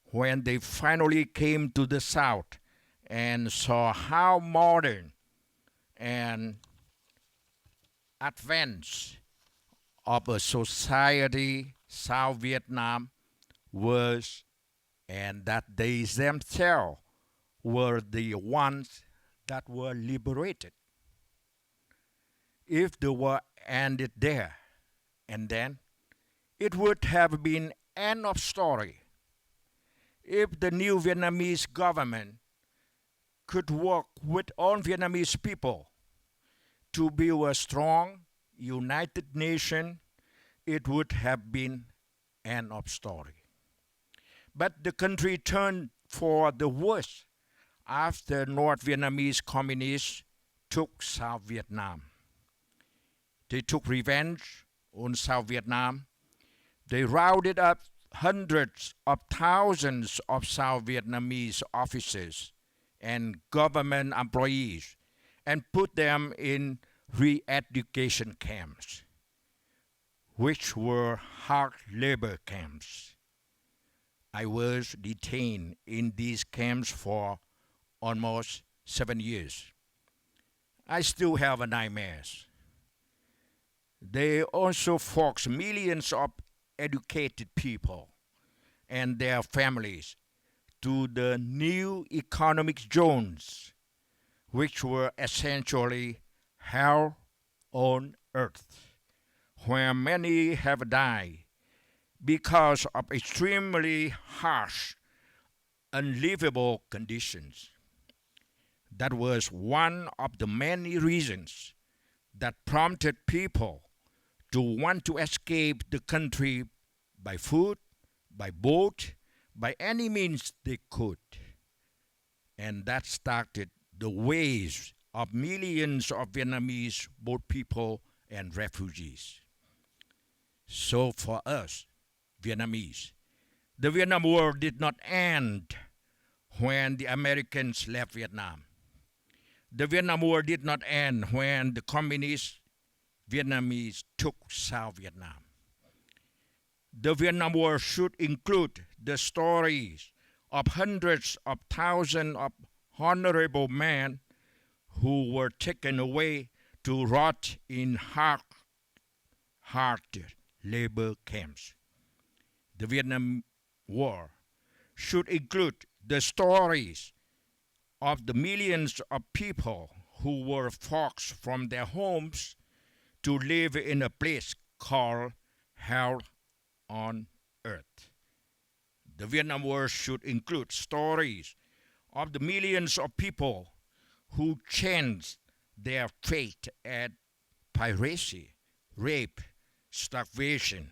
when they finally came to the South and saw how modern and advanced of a society South Vietnam was, and that they themselves were the ones that were liberated. If the war ended there and then, it would have been end of story. If the new Vietnamese government could work with all Vietnamese people to build a strong, united nation, it would have been end of story. But the country turned for the worst after North Vietnamese communists took South Vietnam. They took revenge on South Vietnam. They rounded up hundreds of thousands of South Vietnamese officers and government employees and put them in Reeducation camps, which were hard labor camps. I was detained in these camps for almost 7 years. I still have nightmares. They also forced millions of educated people and their families to the new economic zones, which were essentially hell on earth, where many have died because of extremely harsh, unlivable conditions. That was one of the many reasons that prompted people to want to escape the country by foot, by boat, by any means they could. And that started the waves of millions of Vietnamese boat people and refugees. So for us, Vietnamese, the Vietnam War did not end when the Americans left Vietnam. The Vietnam War did not end when the communist Vietnamese took South Vietnam. The Vietnam War should include the stories of hundreds of thousands of honorable men who were taken away to rot in hard labor camps. The Vietnam War should include the stories of the millions of people who were forced from their homes to live in a place called hell on earth. The Vietnam War should include stories of the millions of people who changed their fate at piracy, rape, starvation,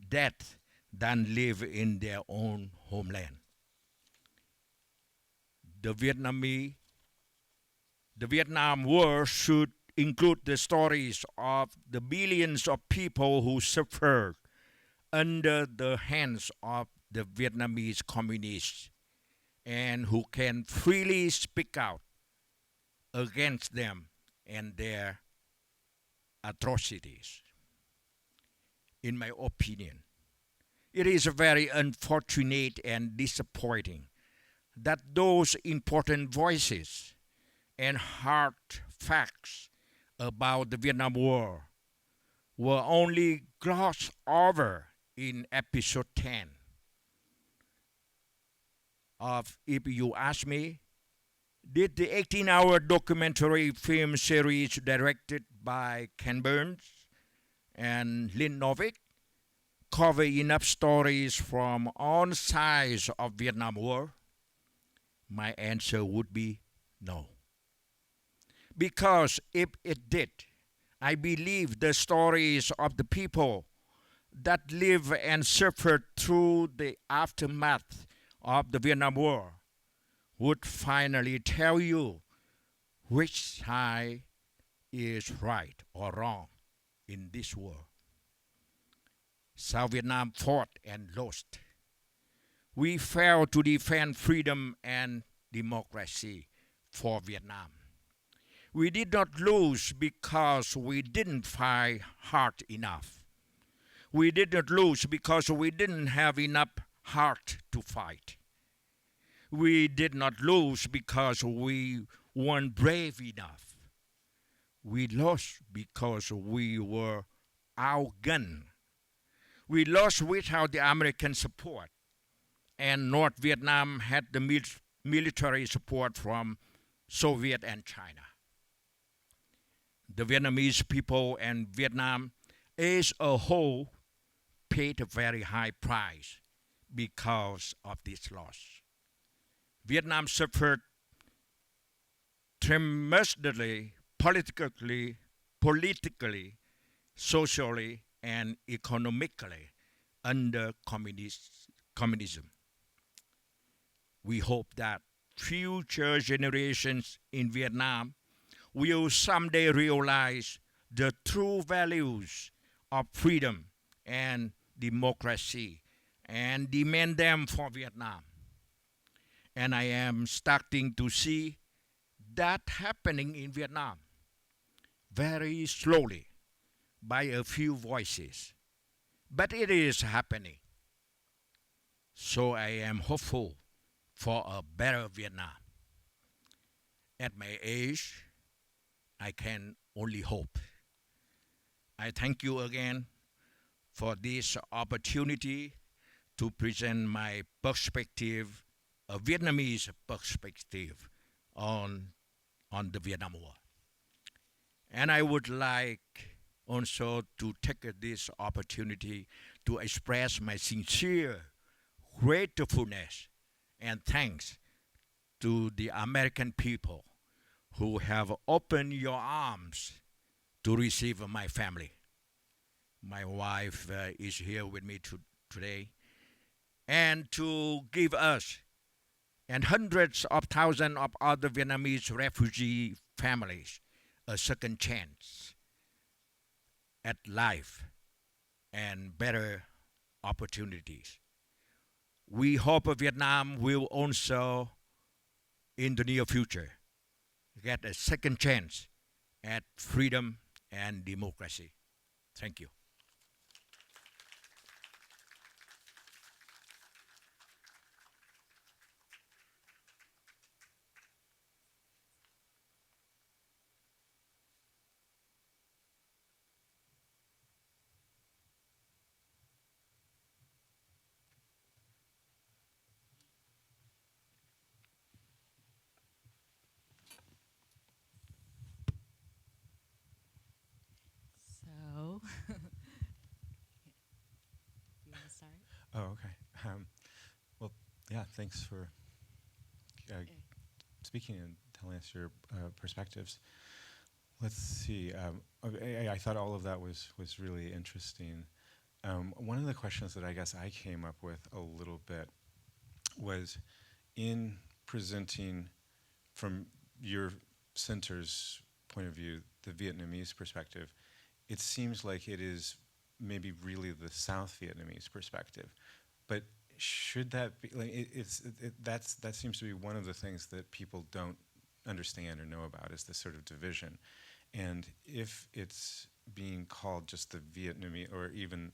death than live in their own homeland. The Vietnam War should include the stories of the billions of people who suffered under the hands of the Vietnamese communists and who can freely speak out against them and their atrocities. In my opinion, it is very unfortunate and disappointing that those important voices and hard facts about the Vietnam War were only glossed over in episode 10 of If You Ask Me. Did the 18-hour documentary film series directed by Ken Burns and Lynn Novick cover enough stories from all sides of Vietnam War? My answer would be no. Because if it did, I believe the stories of the people that live and suffered through the aftermath of the Vietnam War would finally tell you which side is right or wrong in this war. South Vietnam fought and lost. We failed to defend freedom and democracy for Vietnam. We did not lose because we didn't fight hard enough. We did not lose because we didn't have enough heart to fight. We did not lose because we weren't brave enough. We lost because we were outgunned. We lost without the American support, and North Vietnam had the military support from Soviet and China. The Vietnamese people and Vietnam as a whole paid a very high price because of this loss. Vietnam suffered tremendously politically, socially, and economically under communism. We hope that future generations in Vietnam will someday realize the true values of freedom and democracy and demand them for Vietnam. And I am starting to see that happening in Vietnam very slowly by a few voices. But it is happening. So I am hopeful for a better Vietnam. At my age, I can only hope. I thank you again for this opportunity to present my perspective, a Vietnamese perspective on the Vietnam War. And I would like also to take this opportunity to express my sincere gratefulness and thanks to the American people who have opened your arms to receive my family. My wife is here with me today, and to give us and hundreds of thousands of other Vietnamese refugee families a second chance at life and better opportunities. We hope Vietnam will also, in the near future, get a second chance at freedom and democracy. Thank you. So, you want to start? Oh, okay. Well, yeah, thanks for speaking and telling us your perspectives. Let's see. I thought all of that was really interesting. One of the questions that I guess I came up with a little bit was in presenting from your center's point of view, the Vietnamese perspective, it seems like it is maybe really the South Vietnamese perspective. But should that be, like, that seems to be one of the things that people don't understand or know about, is this sort of division. And if it's being called just the Vietnamese, or even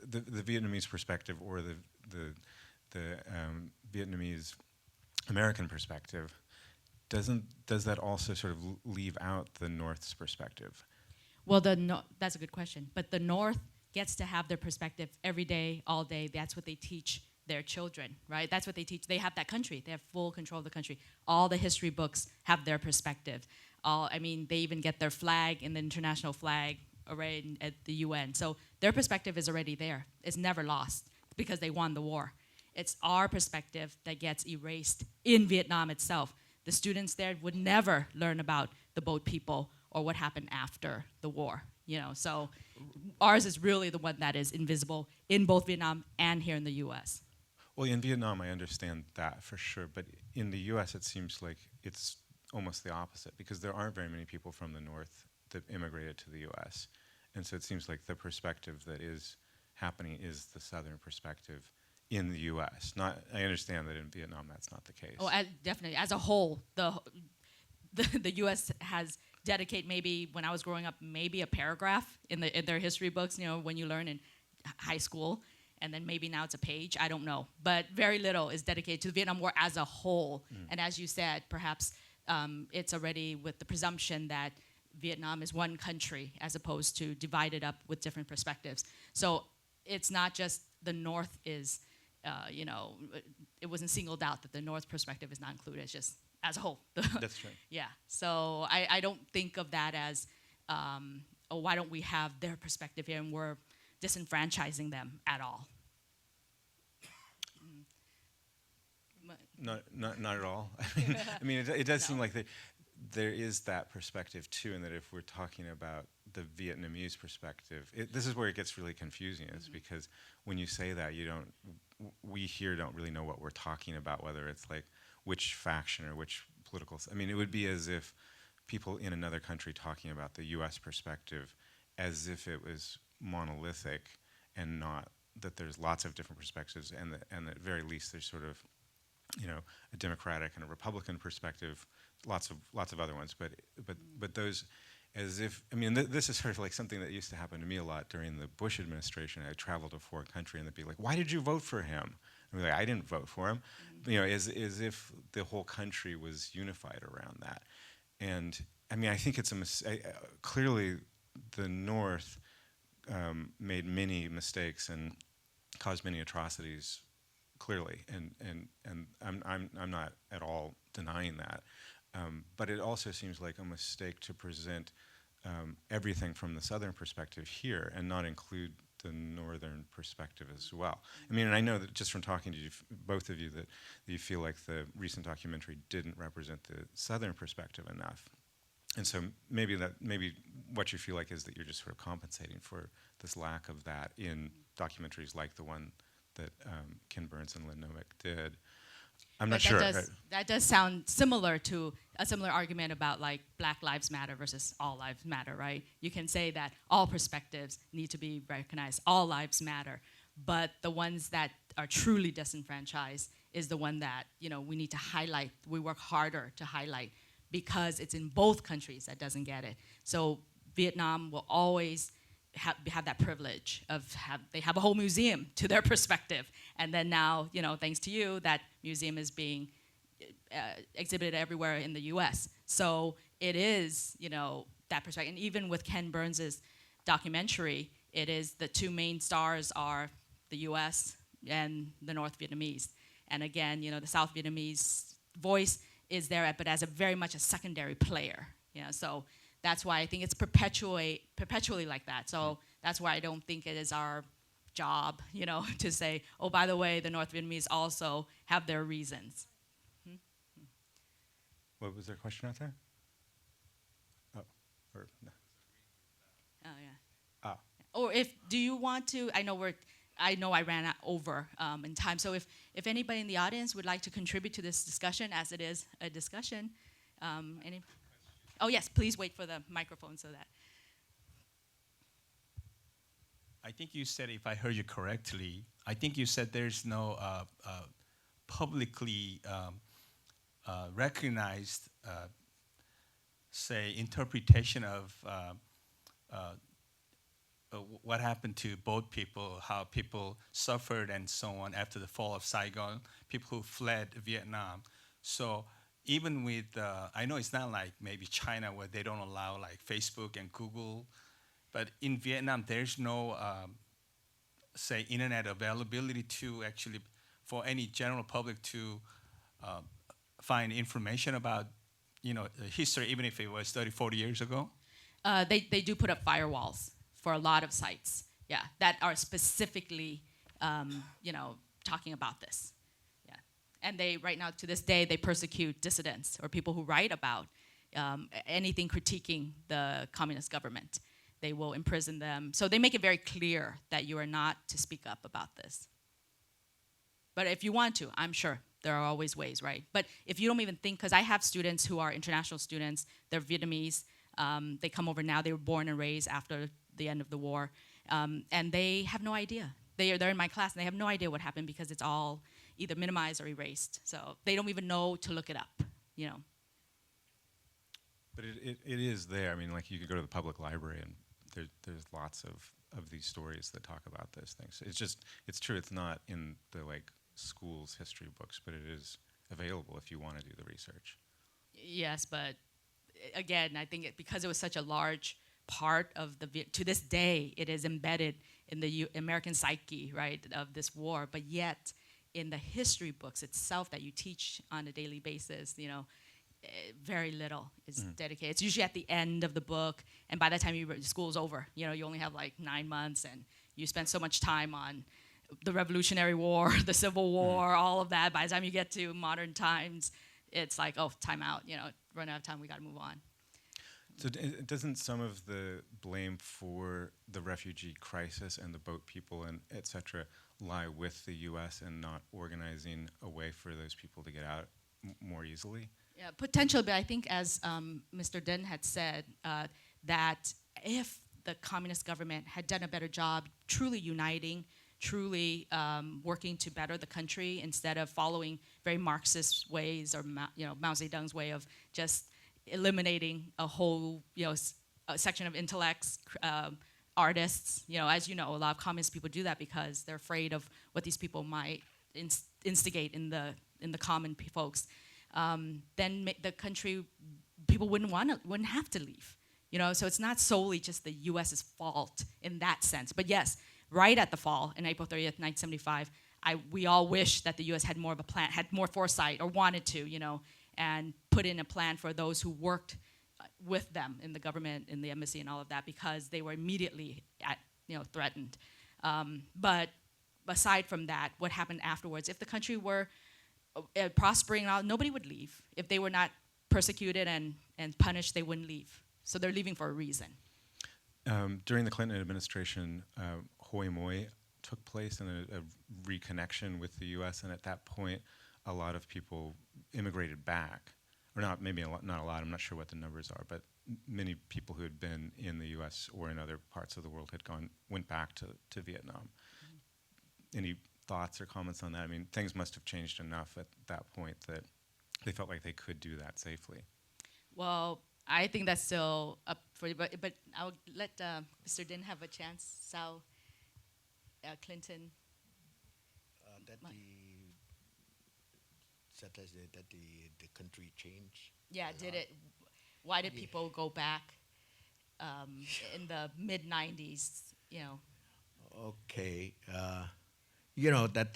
the Vietnamese perspective, or the Vietnamese American perspective, does that also sort of leave out the North's perspective? Well, that's a good question. But the North gets to have their perspective every day, all day. That's what they teach their children, right? That's what they teach. They have that country. They have full control of the country. All the history books have their perspective. They even get their flag in the international flag arrayed at the UN. So their perspective is already there. It's never lost because they won the war. It's our perspective that gets erased in Vietnam itself. The students there would never learn about the boat people or what happened after the war, So ours is really the one that is invisible in both Vietnam and here in the U.S. Well, in Vietnam, I understand that for sure, but in the U.S., it seems like it's almost the opposite, because there aren't very many people from the North that immigrated to the U.S., and so it seems like the perspective that is happening is the Southern perspective in the U.S. I understand that in Vietnam that's not the case. Oh, definitely. As a whole, the U.S. has dedicated, maybe when I was growing up, maybe a paragraph in their history books, when you learn in high school, and then maybe now it's a page, I don't know. But very little is dedicated to the Vietnam War as a whole. And as you said, perhaps it's already with the presumption that Vietnam is one country as opposed to divided up with different perspectives. So it's not just the North is, it wasn't singled out that the North perspective is not included. It's just as a whole. That's right. Yeah. So I don't think of that as, why don't we have their perspective here, and we're disenfranchising them at all. Not at all. It does seem like there is that perspective too, and that if we're talking about the Vietnamese perspective. This is where it gets really confusing, is because when you say that, we here don't really know what we're talking about, whether it's like which faction or which political. I mean, it would be as if people in another country talking about the U.S. perspective as if it was monolithic, and not that there's lots of different perspectives, and at very least there's sort of, a Democratic and a Republican perspective, lots of other ones, but those, as if, this is sort of like something that used to happen to me a lot during the Bush administration. I'd travel to a foreign country and they'd be like, "Why did you vote for him?" And I'd be like, "I didn't vote for him," as if the whole country was unified around that. And I think it's a mistake. Clearly, the North made many mistakes and caused many atrocities. Clearly, and I'm not at all denying that. But it also seems like a mistake to present everything from the Southern perspective here and not include the Northern perspective as well. And I know that just from talking to you, both of you, that you feel like the recent documentary didn't represent the Southern perspective enough. And so maybe what you feel like is that you're just sort of compensating for this lack of that in documentaries like the one that Ken Burns and Lynn Novick did. I'm not sure. That does sound similar to a similar argument about like Black Lives Matter versus All Lives Matter, right? You can say that all perspectives need to be recognized, all lives matter, but the ones that are truly disenfranchised is the one that we need to highlight. We work harder to highlight because it's in both countries that doesn't get it. So Vietnam will always have that privilege of they have a whole museum to their perspective, and then now thanks to you, that museum is being exhibited everywhere in the U.S. So it is that perspective, and even with Ken Burns's documentary, it is the two main stars are the U.S. and the North Vietnamese, and again the South Vietnamese voice is there, but as very much a secondary player. So that's why I think it's perpetually like that. So that's why I don't think it is our job, to say, oh, by the way, the North Vietnamese also have their reasons. What was their question out there? Oh, or no. Oh yeah. Oh. Or do you want to? I know I ran over in time. So if anybody in the audience would like to contribute to this discussion, as it is a discussion, any. Oh, yes, please wait for the microphone so that. I think you said, if I heard you correctly, I think you said there's no publicly recognized, say, interpretation of what happened to both people, how people suffered and so on after the fall of Saigon, people who fled Vietnam. So even with, I know it's not like maybe China where they don't allow like Facebook and Google, but in Vietnam there's no, say, internet availability to actually, for any general public to find information about, history, even if it was 30, 40 years ago? They do put up firewalls for a lot of sites, that are specifically, talking about this. And they, right now, to this day, they persecute dissidents or people who write about anything critiquing the communist government. They will imprison them. So they make it very clear that you are not to speak up about this. But if you want to, I'm sure there are always ways, right? But if you don't even think, because I have students who are international students, they're Vietnamese, they come over now, they were born and raised after the end of the war, and they have no idea. They're in my class and they have no idea what happened because it's all either minimized or erased. So they don't even know to look it up, But it is there. Like you could go to the public library and there's lots of these stories that talk about those things. It's true, it's not in the school's history books, but it is available if you want to do the research. Yes, but again, I think because it was such a large part of to this day, it is embedded in the American psyche, right, of this war, but yet in the history books itself that you teach on a daily basis, very little is dedicated. It's usually at the end of the book, and by the time school's over, you only have 9 months, and you spend so much time on the Revolutionary War, the Civil War, all of that. By the time you get to modern times, it's like, oh, time out, run out of time, we got to move on. So doesn't some of the blame for the refugee crisis and the boat people and et cetera lie with the U.S. and not organizing a way for those people to get out more easily? Yeah, potentially, but I think as Mr. Den had said, that if the communist government had done a better job truly uniting, truly working to better the country instead of following very Marxist ways or Mao Zedong's way of just eliminating a whole a section of intellects, artists. As you know, a lot of communist people do that because they're afraid of what these people might instigate in the common folks. Then the country, people wouldn't have to leave. So it's not solely just the U.S.'s fault in that sense. But yes, right at the fall, in April 30th, 1975, we all wish that the U.S. had more of a plan, had more foresight, or wanted to, and put in a plan for those who worked with them in the government, in the embassy, and all of that, because they were immediately threatened. But aside from that, what happened afterwards? If the country were prospering, nobody would leave. If they were not persecuted and punished, they wouldn't leave. So they're leaving for a reason. During the Clinton administration, Hoi Moi took place and a reconnection with the U.S. And at that point, a lot of people immigrated back, or not, maybe not a lot. I'm not sure what the numbers are, but many people who had been in the U.S. or in other parts of the world went back to Vietnam. Mm-hmm. Any thoughts or comments on that? I mean, things must have changed enough at that point that they felt like they could do that safely. Well, I think that's still up for you, but I'll let Mr. Din have a chance. So, Clinton. That the country changed. Yeah, did it? Why did people go back in the mid '90s? Okay, that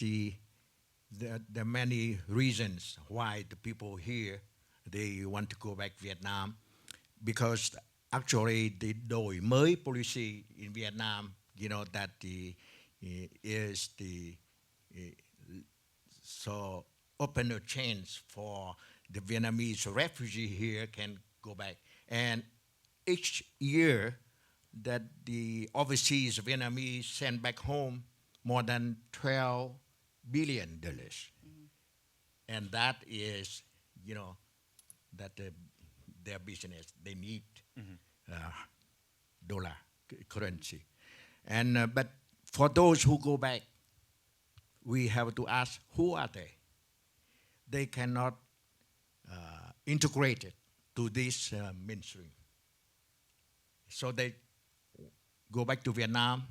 there are many reasons why the people here they want to go back Vietnam, because actually the đổi mới policy in Vietnam, that is so open a chance for the Vietnamese refugee here can go back. And each year that the overseas Vietnamese send back home more than $12 billion. Mm-hmm. And that is, that their business, they need dollar currency. And but for those who go back, we have to ask, who are they? They cannot integrate it to this mainstream. So they go back to Vietnam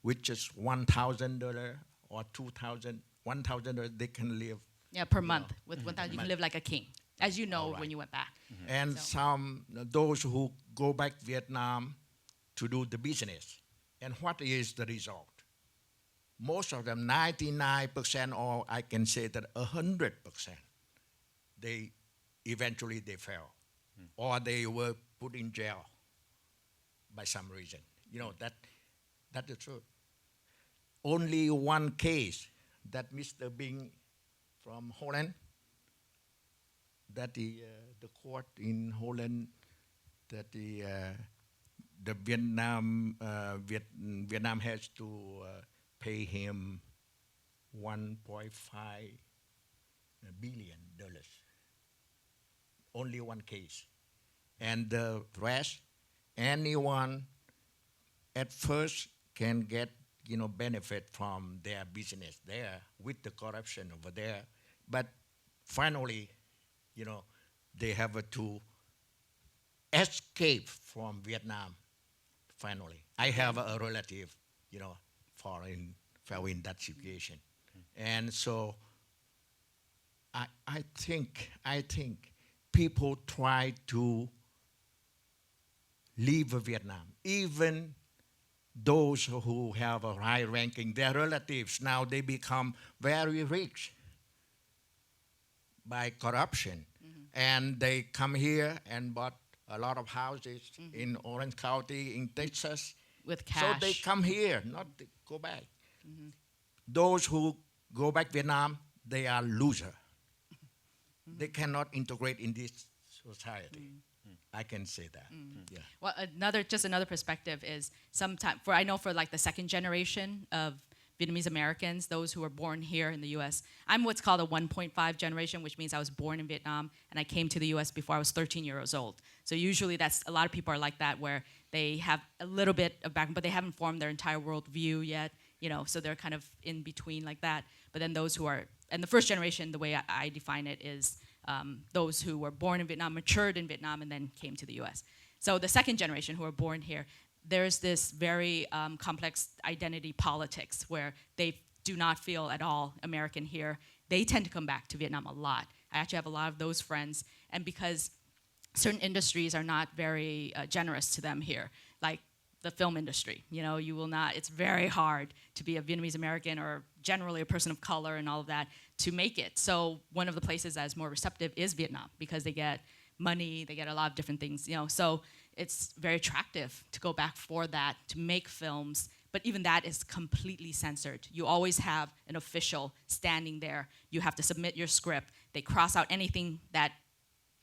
with just $1,000 or $2,000, $1,000, they can live. Yeah, per month. With $1,000, you can live like a king, as you know when you went back. Mm-hmm. And those who go back Vietnam to do the business. And what is the result? Most of them, 99%, or I can say that 100%, they eventually fail, or they were put in jail by some reason. That's the truth. Only one case, that Mr. Bing from Holland, that the court in Holland, that the Vietnam has to pay him $1.5 billion. Only one case. And the rest, anyone at first can get benefit from their business there with the corruption over there. But finally, they have to escape from Vietnam, finally. I have a relative, fell in that situation. And so I think people try to leave Vietnam, even those who have a high ranking, their relatives, now they become very rich by corruption. Mm-hmm. And they come here and bought a lot of houses in Orange County, in Texas. With cash. So they come here, not to go back. Mm-hmm. Those who go back Vietnam, they are losers. They cannot integrate in this society. I can say that. Yeah. Well, just another perspective is sometimes I know for like the second generation of Vietnamese Americans, those who were born here in the U.S. I'm what's called a 1.5 generation, which means I was born in Vietnam and I came to the U.S. before I was 13 years old. So usually that's a lot of people are like that, where they have a little bit of background, but they haven't formed their entire worldview yet. So they're kind of in between like that. But then those who are, and the first generation, the way I define it is those who were born in Vietnam, matured in Vietnam, and then came to the U.S. So the second generation who are born here, there's this very complex identity politics where they do not feel at all American here. They tend to come back to Vietnam a lot. I actually have a lot of those friends, and because certain industries are not very generous to them here, like the film industry. You will not, it's very hard to be a Vietnamese American or generally a person of color and all of that to make it. So one of the places that is more receptive is Vietnam, because they get money, they get a lot of different things, so it's very attractive to go back for that, to make films, but even that is completely censored. You always have an official standing there. You have to submit your script. They cross out anything that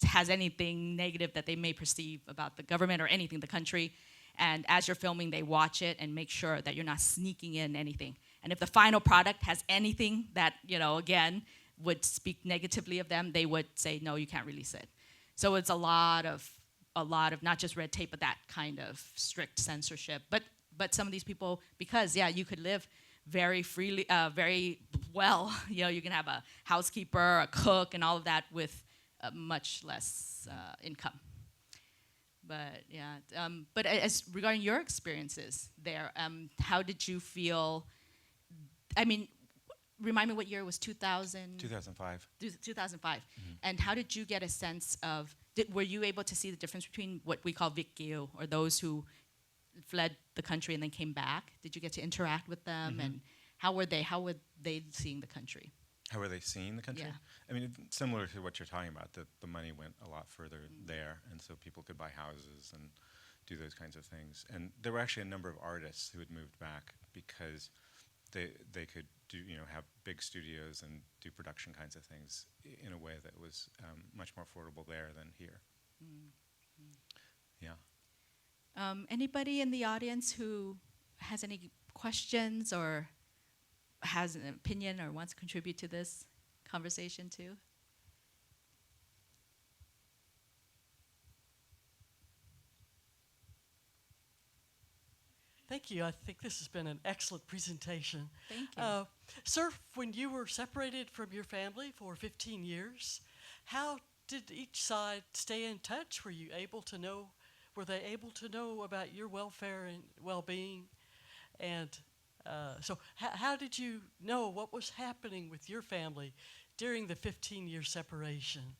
has anything negative that they may perceive about the government or anything, the country. And as you're filming, they watch it and make sure that you're not sneaking in anything. And if the final product has anything that, again, would speak negatively of them, they would say, no, you can't release it. So it's a lot of not just red tape, but that kind of strict censorship. But some of these people, because, you could live very freely, very well. You can have a housekeeper, a cook, and all of that with much less income. But as regarding your experiences there, how did you feel? I mean, remind me what year it was, 2000? 2005. 2005. And how did you get a sense of, were you able to see the difference between what we call Viet Kieu, or those who fled the country and then came back? Did you get to interact with them? And how were they seeing the country? How were they seeing the country? Yeah. I mean, it's similar to what you're talking about, that the money went a lot further there, and so people could buy houses and do those kinds of things. And there were actually a number of artists who had moved back because they could do, have big studios and do production kinds of things in a way that was much more affordable there than here. Yeah. Anybody in the audience who has any questions or has an opinion or wants to contribute to this conversation too? Thank you. I think this has been an excellent presentation. Thank you. Sir, when you were separated from your family for 15 years, how did each side stay in touch? Were they able to know about your welfare and well-being? And so how did you know what was happening with your family during the 15-year separation?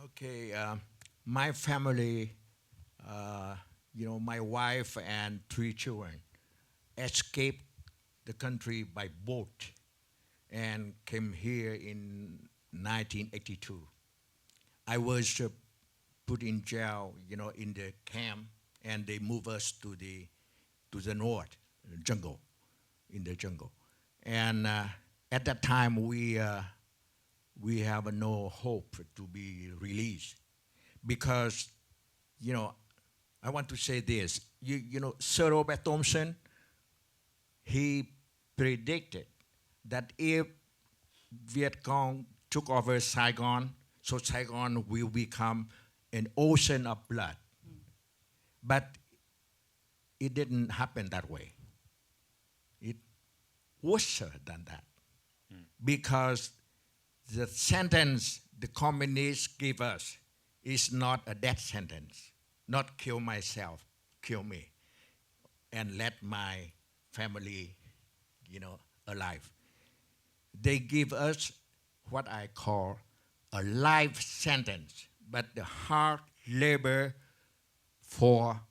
Okay, my family, my wife and 3 children escaped the country by boat and came here in 1982. I was put in jail, in the camp, and they moved us to the north, jungle, in the jungle. And at that time, we have no hope to be released because, I want to say this. Sir Robert Thompson, he predicted that if Viet Cong took over Saigon, so Saigon will become an ocean of blood. But it didn't happen that way. It worse than that. Because the sentence the communists give us is not a death sentence. Not kill myself, kill me, and let my family, alive. They give us what I call a life sentence, but the hard labor for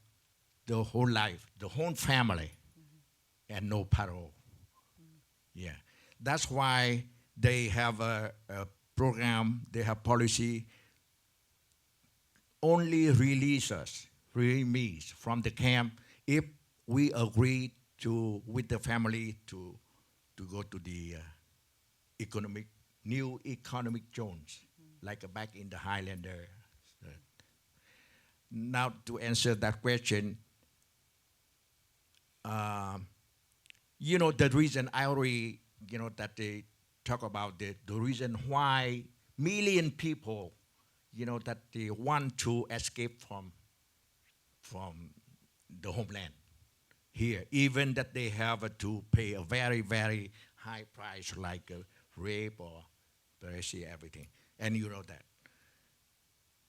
the whole life, the whole family, and no parole. Yeah, that's why they have a program, they have policy, only release us, release from the camp if we agree with the family to go to the new economic zones, like back in the Highlander. now to answer that question, the reason I already, that they talk about the reason why million people, that they want to escape from the homeland here, even that they have to pay a very, very high price like rape or piracy, everything. And you know that.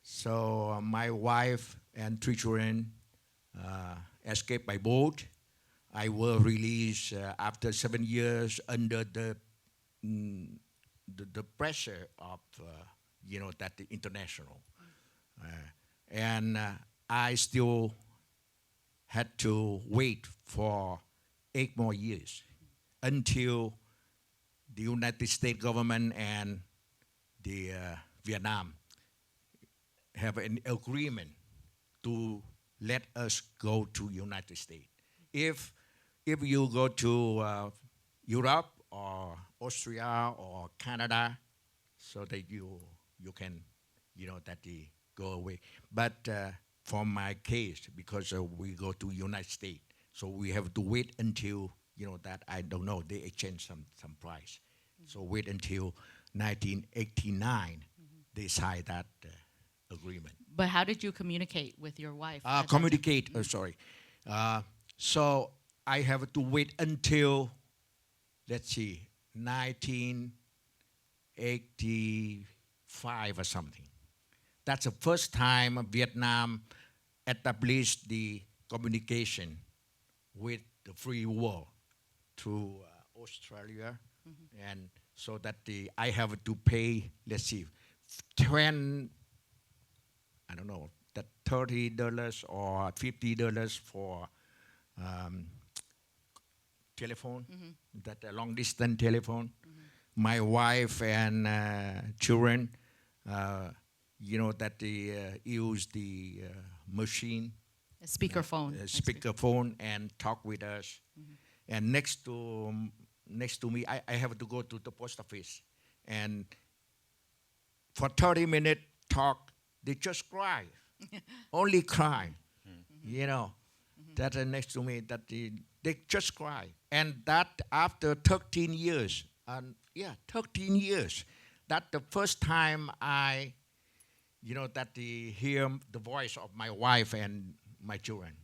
So my wife and 3 children escaped by boat. I was released after 7 years under the pressure of, that the international. And I still had to wait for 8 more years until the United States government and the Vietnam have an agreement to let us go to United States. If you go to Europe or Austria or Canada, so that you can, that they go away. But for my case, because we go to United States, so we have to wait until, that I don't know, they exchange some price. So wait until 1989, they signed that agreement. But how did you communicate with your wife? Sorry. So I have to wait until, let's see, 1985 or something. That's the first time Vietnam established the communication with the free world through Australia. And so that I have to pay, let's see, $30 or $50 for telephone, that long distance telephone. My wife and children, that they use the machine, a speakerphone, speakerphone, and talk with us. And next to me, I have to go to the post office, and for 30 minutes talk, they just cry, only cry, That next to me, that they just cry, and that after 13 years, 13 years, that the first time I, that they hear the voice of my wife and my children,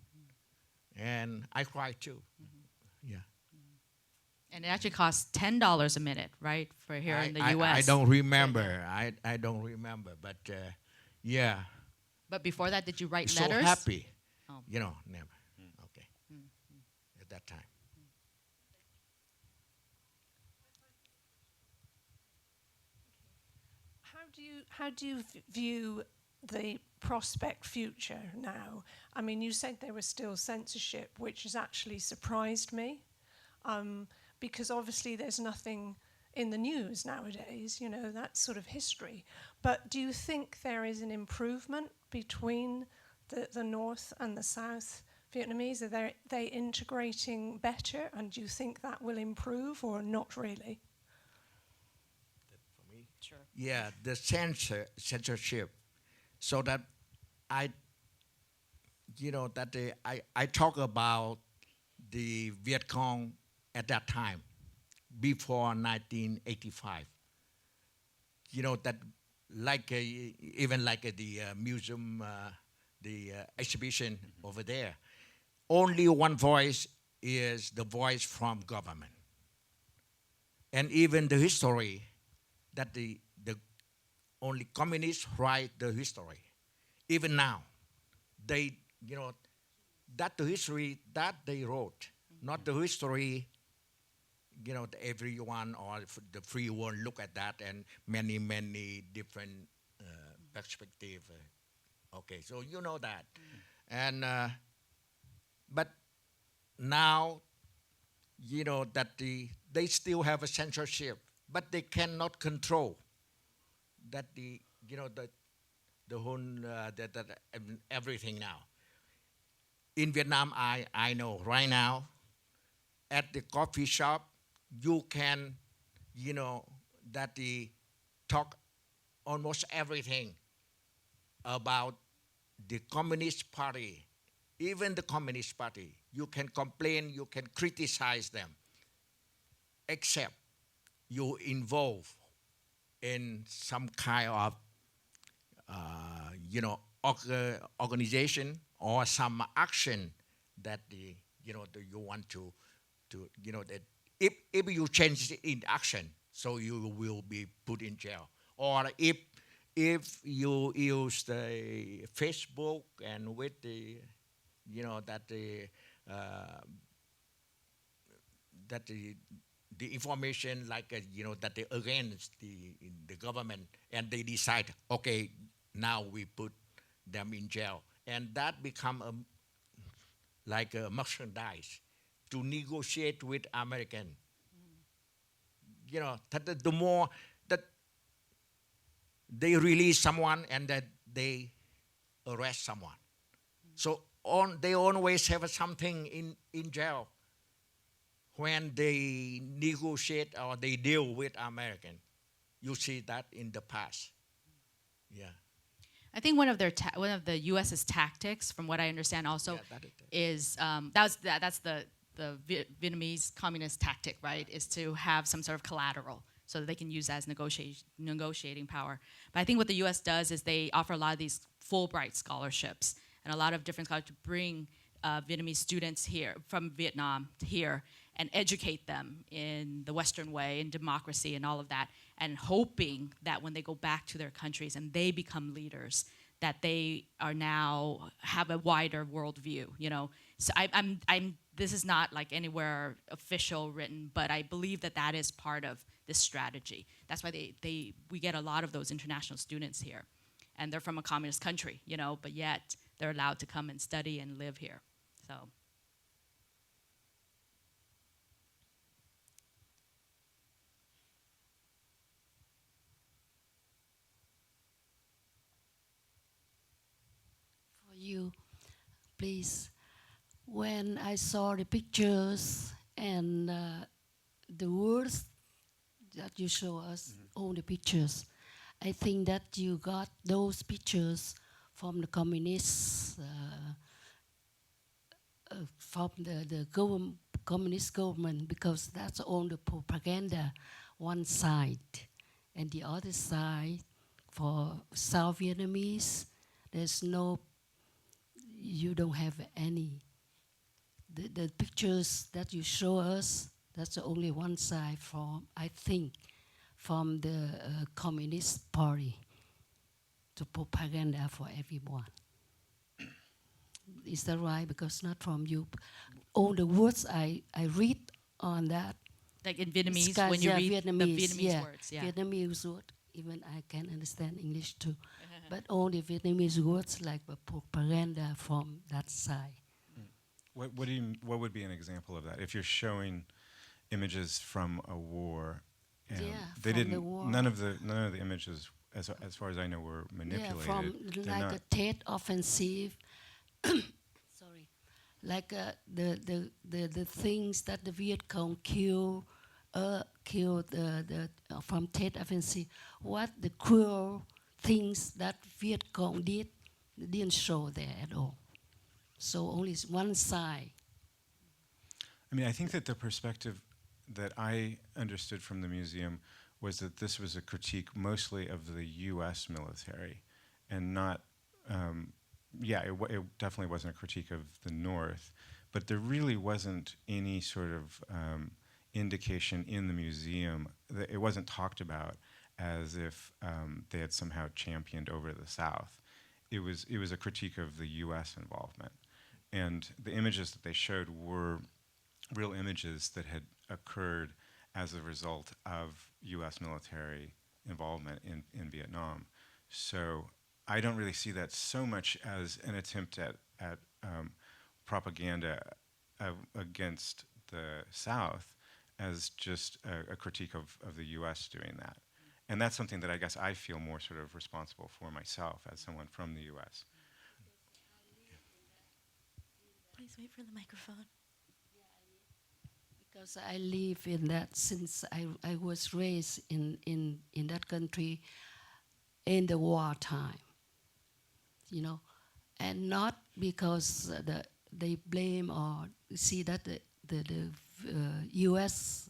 and I cry too. And it actually costs $10 a minute, right, for here in the U.S. I don't remember. I don't remember, but yeah. But before that, did you write so letters? So happy, oh. Never. Okay. At that time. How do you view the prospect future now? I mean, you said there was still censorship, which has actually surprised me. Because obviously there's nothing in the news nowadays, that's sort of history. But do you think there is an improvement between the North and the South Vietnamese? Are they integrating better, and do you think that will improve or not really? For me? Sure. Yeah, the censorship. So that I talk about the Viet Cong at that time, before 1985, that even like the museum, the exhibition over there, only one voice is the voice from government. And even the history, that the only communists write the history. Even now, they, that the history that they wrote, not the history, everyone or the free world look at that, and many different perspective. Okay, so that. And but now, that they still have a censorship, but they cannot control that the whole everything now. In Vietnam, I know right now, at the coffee shop, you can, that they talk almost everything about the Communist Party, even the Communist Party, you can complain, you can criticize them, except you involve in some kind of, organization or some action that you want to that if you change it in action, so you will be put in jail. Or if you use the Facebook and with the the information like that they against the government, and they decide, okay, now we put them in jail, and that become like a merchandise to negotiate with American. That the more that they release someone and that they arrest someone, so they always have something in jail when they negotiate or they deal with American. You see that in the past. Yeah. I think one of the U.S.'s tactics, from what I understand, also is that's the Vietnamese communist tactic, right? Is to have some sort of collateral so that they can use as negotiating power. But I think what the U.S. does is they offer a lot of these Fulbright scholarships and a lot of different scholarships to bring Vietnamese students here from Vietnam here and educate them in the Western way, in democracy and all of that, and hoping that when they go back to their countries and they become leaders, that they are now have a wider worldview, So this is not like anywhere official written, but I believe that is part of this strategy. That's why we get a lot of those international students here, and they're from a communist country, but yet they're allowed to come and study and live here. So. You, please. When I saw the pictures and the words that you show us, all the pictures, I think that you got those pictures from the communists, from the communist government, because that's all the propaganda, one side. And the other side, for South Vietnamese, there's no, you don't have any. The pictures that you show us, that's only one side from, I think, from the Communist Party to propaganda for everyone. Is that right? Because not from you. All the words I read on that. Like in Vietnamese, when you read the Vietnamese words. Yeah. Vietnamese words. Even I can understand English too. But all the Vietnamese words like propaganda from that side. What would be an example of that? If you're showing images from a war, and they didn't. The war. None of the images, as far as I know, were manipulated. Yeah, from like a Tet offensive. Sorry, like the things that the Viet Cong killed the from Tet offensive. What the cruel things that Viet Cong didn't show there at all. So only one side. I mean, I think that the perspective that I understood from the museum was that this was a critique mostly of the U.S. military, and not, it definitely wasn't a critique of the North, but there really wasn't any sort of indication in the museum that it wasn't talked about as if they had somehow championed over the South. It was a critique of the U.S. involvement. And the images that they showed were real images that had occurred as a result of U.S. military involvement in Vietnam. So I don't really see that so much as an attempt at propaganda against the South as just a critique of the U.S. doing that. And that's something that I guess I feel more sort of responsible for myself as someone from the U.S. Please wait for the microphone. Because I live in that since I was raised in that country in the wartime, and not because they blame or see that the U.S.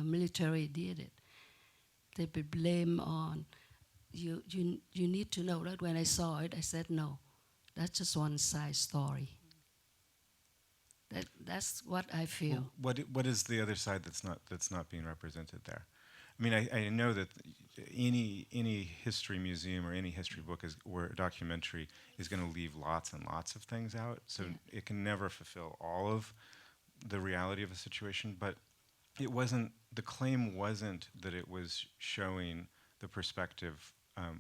Military did it. They blame on you. You need to know that when I saw it, I said no, that's just one side story. That's what I feel. Well, what is the other side that's not being represented there? I mean, I know that any history museum or any history book or documentary is going to leave lots and lots of things out, so it can never fulfill all of the reality of a situation. But the claim wasn't that it was showing the perspective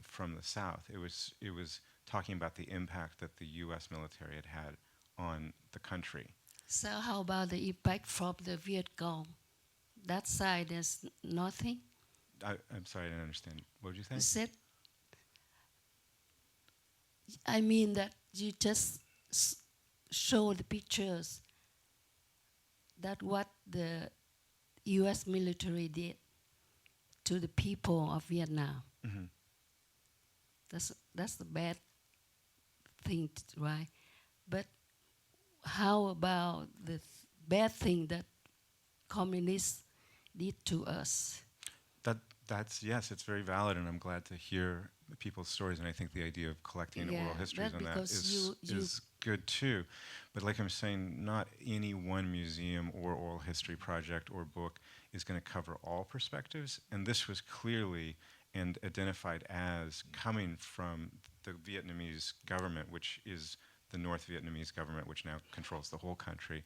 from the South. It was talking about the impact that the U.S. military had on the country. So how about the impact from the Viet Cong? That side is nothing. I'm sorry, I didn't understand. What did you say? You said, I mean that you just show the pictures that what the U.S. military did to the people of Vietnam. Mm-hmm. That's the bad thing, right? But how about the bad thing that communists did to us? That's yes, it's very valid, and I'm glad to hear people's stories. And I think the idea of collecting oral histories on that is good too. But like I'm saying, not any one museum or oral history project or book is going to cover all perspectives. And this was clearly and identified as coming from the Vietnamese government, which is the North Vietnamese government, which now controls the whole country.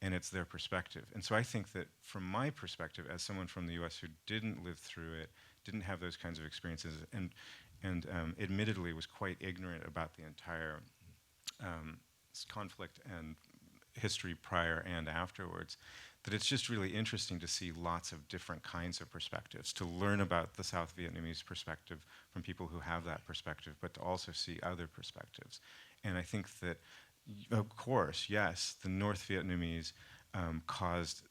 And it's their perspective. And so I think that from my perspective, as someone from the U.S. who didn't live through it, didn't have those kinds of experiences, and admittedly was quite ignorant about the entire conflict and history prior and afterwards, that it's just really interesting to see lots of different kinds of perspectives, to learn about the South Vietnamese perspective from people who have that perspective, but to also see other perspectives. And I think that, of course, yes, the North Vietnamese caused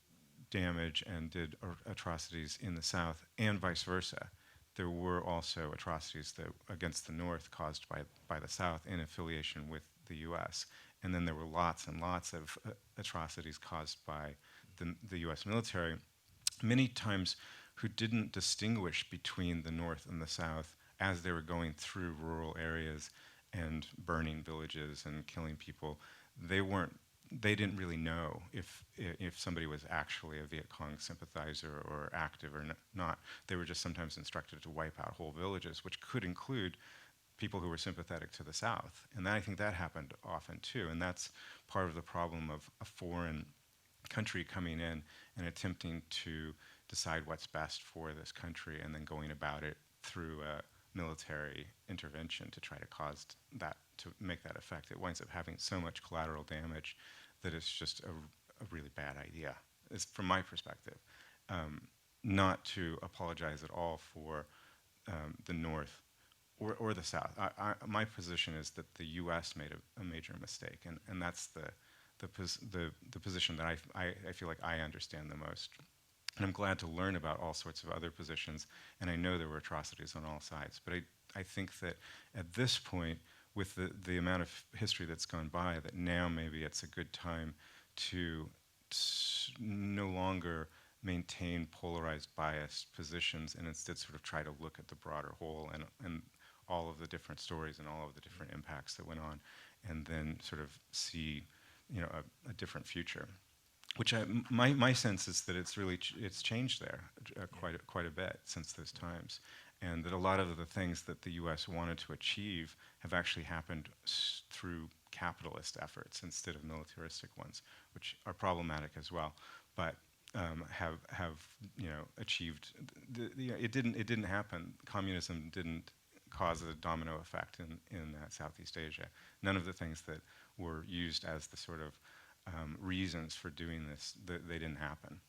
damage and did atrocities in the South, and vice versa. There were also atrocities against the North caused by the South in affiliation with the U.S. And then there were lots and lots of atrocities caused by the U.S. military, many times who didn't distinguish between the North and the South as they were going through rural areas and burning villages and killing people. They didn't really know if somebody was actually a Viet Cong sympathizer or active or not. They were just sometimes instructed to wipe out whole villages, which could include people who were sympathetic to the South. And I think that happened often too. And that's part of the problem of a foreign country coming in and attempting to decide what's best for this country and then going about it through military intervention to try to cause that, to make that effect. It winds up having so much collateral damage that it's just a really bad idea, it's from my perspective. Not to apologize at all for the North or the South. My position is that the U.S. made a major mistake, and that's the position that I feel like I understand the most. And I'm glad to learn about all sorts of other positions, and I know there were atrocities on all sides. But I think that at this point, with the amount of history that's gone by, that now maybe it's a good time to no longer maintain polarized, biased positions, and instead sort of try to look at the broader whole and all of the different stories and all of the different impacts that went on, and then sort of see, a different future. Which my sense is that it's changed there quite a bit since those times, and that a lot of the things that the U.S. wanted to achieve have actually happened through capitalist efforts instead of militaristic ones, which are problematic as well, but have achieved. It didn't happen. Communism didn't cause a domino effect in Southeast Asia. None of the things that were used as the sort of reasons for doing this, they didn't happen.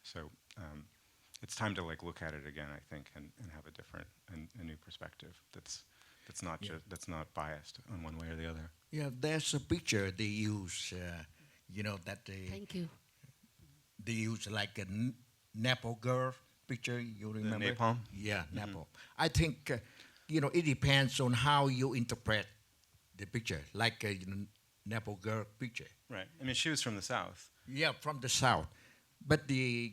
So it's time to look at it again, I think, and have a different a new perspective that's not that's not biased on one way or the other. Yeah, there's a picture they use, that Thank you. they use like a Napo girl picture. You remember? The napalm? Yeah, napalm. I think it depends on how you interpret the picture, like a Nepo girl picture. Right. I mean, she was from the South. Yeah, from the South. But the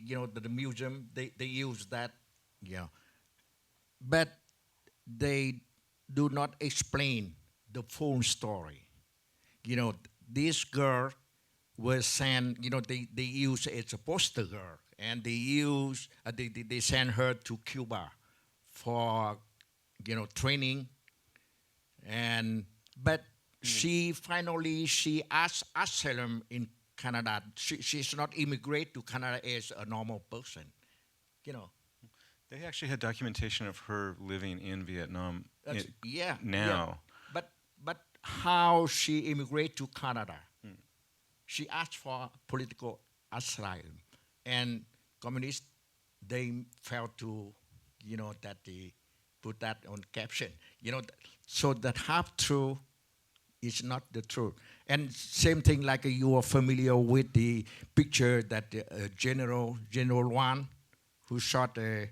museum, they use that, but they do not explain the full story. This girl was sent, they use it as a poster girl, and they send her to Cuba for, training, but she asked asylum in Canada. She's not immigrate to Canada as a normal person, They actually had documentation of her living in Vietnam Yeah. now. But how she immigrate to Canada? She asked for political asylum, and communists, they failed to, that they put that on caption, so that half true is not the truth. And same thing, like you are familiar with the picture that General One, who shot a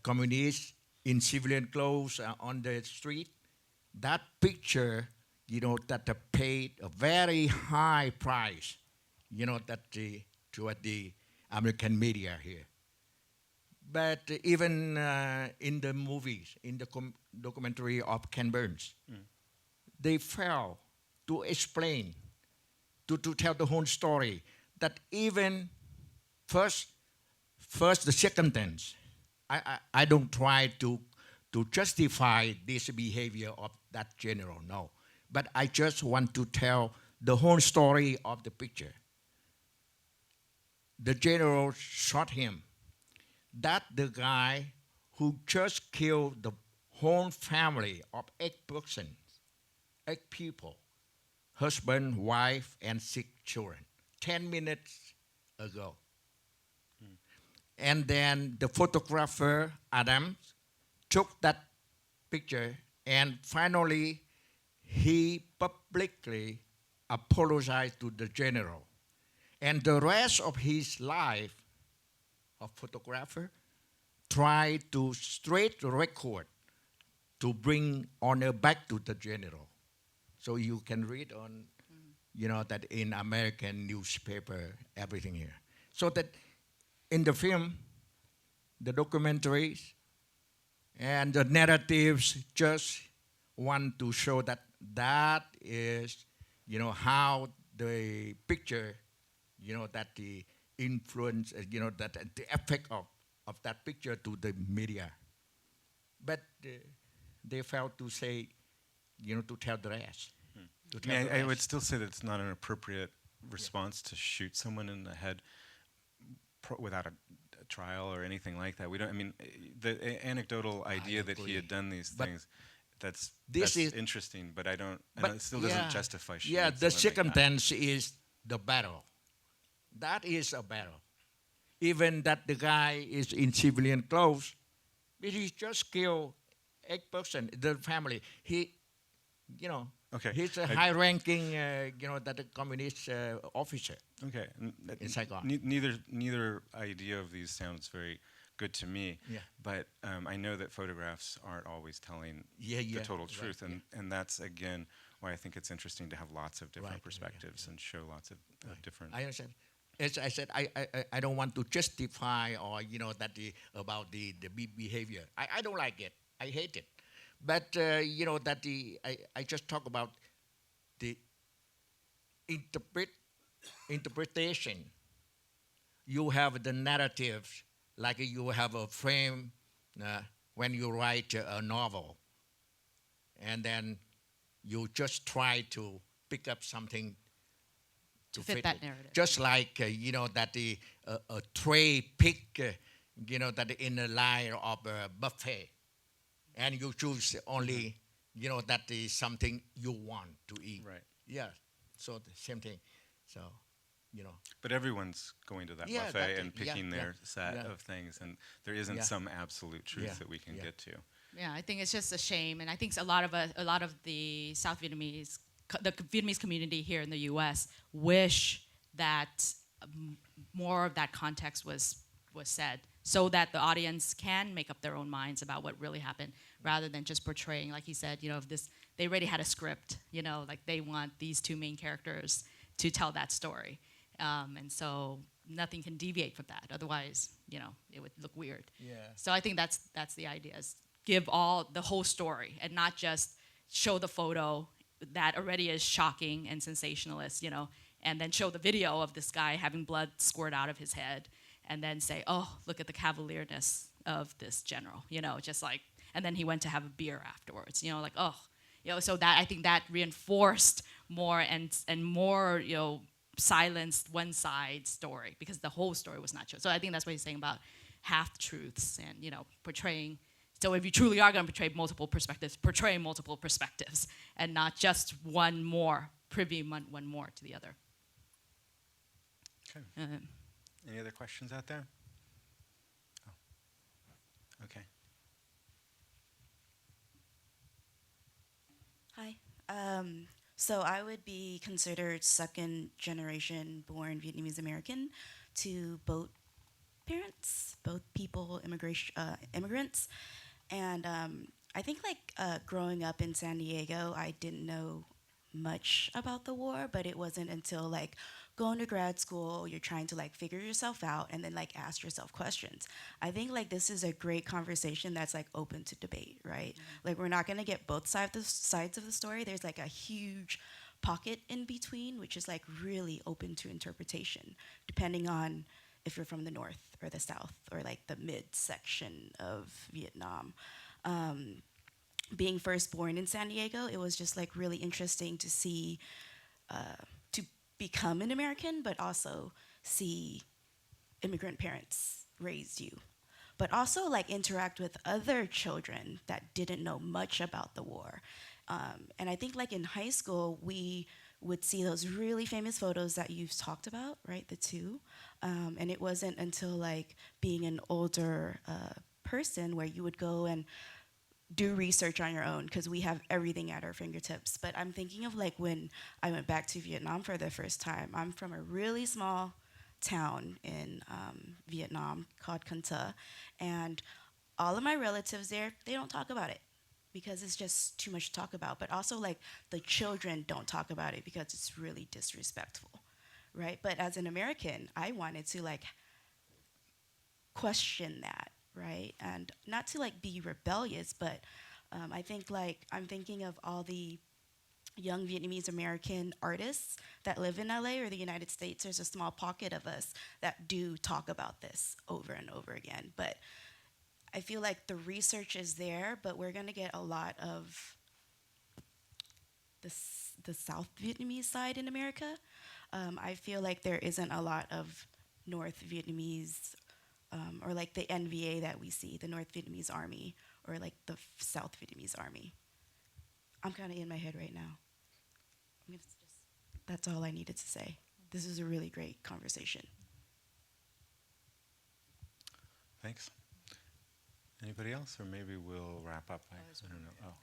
communist in civilian clothes on the street. That picture, that paid a very high price, that toward the American media here. But even in the movies, in the documentary of Ken Burns, they fail to explain, to tell the whole story. That even first the circumstance, I don't try to justify this behavior of that general, no. But I just want to tell the whole story of the picture. The general shot him. That the guy who just killed the whole family of 8 persons, 8 people, husband, wife, and 6 children, 10 minutes ago. And then the photographer, Adams, took that picture, and finally he publicly apologized to the general. And the rest of his life, a photographer, tried to straight the record to bring honor back to the general. So you can read on, that in American newspaper, everything here. So that in the film, the documentaries, and the narratives just want to show that is, how the picture, that the influence, that the effect of that picture to the media. But they failed to say, to tell the rest. I would still say that it's not an appropriate response to shoot someone in the head without a trial or anything like that. We don't. I mean, the anecdotal idea that he had done these things. That's interesting, but I don't. It still doesn't justify shooting. Yeah, the someone like circumstance is the battle. That is a battle. Even that the guy is in civilian clothes, but he just killed 8 persons, the family. He, Okay. He's a high-ranking, that a communist officer. Okay. In Saigon. Neither idea of these sounds very good to me. Yeah. But I know that photographs aren't always telling the total truth, and that's again why I think it's interesting to have lots of different perspectives and show lots of different. I understand. As I said, I don't want to justify or about the behavior. I don't like it. I hate it. But I just talk about the interpretation. You have the narratives, like you have a frame when you write a novel, and then you just try to pick up something to fit that narrative. Just like a tray pick, that in a line of a buffet. And you choose only, that is something you want to eat. Right. Yeah. So the same thing. So, But everyone's going to that buffet and picking their set of things, and there isn't some absolute truth that we can get to. Yeah, I think it's just a shame, and I think a lot of the South Vietnamese, the Vietnamese community here in the U.S. wish that more of that context was said, so that the audience can make up their own minds about what really happened, rather than just portraying, like he said, they already had a script, like they want these two main characters to tell that story. And so nothing can deviate from that. Otherwise, it would look weird. Yeah. So I think that's the idea, is give the whole story and not just show the photo that already is shocking and sensationalist, and then show the video of this guy having blood squirt out of his head and then say, oh, look at the cavalierness of this general, just like, and then he went to have a beer afterwards, so that, I think that reinforced more and more, silenced one side story, because the whole story was not true. So I think that's what he's saying about half-truths and, portraying. So if you truly are going to portray multiple perspectives, portray multiple perspectives and not just one more, privy one more to the other. Okay. Any other questions out there? Oh. Okay. Hi. So I would be considered second generation born Vietnamese American to both parents, both people, immigrants. And I think growing up in San Diego, I didn't know much about the war, but it wasn't until going to grad school, you're trying to figure yourself out and then ask yourself questions. I think this is a great conversation that's open to debate, right? Mm-hmm. We're not gonna get both sides of the story. There's a huge pocket in between, which is really open to interpretation, depending on if you're from the North or the South or the mid-section of Vietnam. Being first born in San Diego, it was just really interesting to see, to become an American, but also see immigrant parents raise you. But also interact with other children that didn't know much about the war. And I think in high school, we would see those really famous photos that you've talked about, right, the two. And it wasn't until being an older person where you would go and do research on your own, because we have everything at our fingertips. But I'm thinking of when I went back to Vietnam for the first time. I'm from a really small town in Vietnam called Chun Li, and all of my relatives there, they don't talk about it because it's just too much to talk about. But also the children don't talk about it because it's really disrespectful, right? But as an American, I wanted to question that, right? And not to be rebellious, but I think I'm thinking of all the young Vietnamese American artists that live in LA or the United States. There's a small pocket of us that do talk about this over and over again. But I feel the research is there, but we're gonna get a lot of the South Vietnamese side in America. I feel there isn't a lot of North Vietnamese or the NVA that we see, the North Vietnamese Army, or the South Vietnamese Army. I'm kind of in my head right now. That's all I needed to say. This is a really great conversation. Thanks. Anybody else? Or maybe we'll wrap up. I don't know. Oh.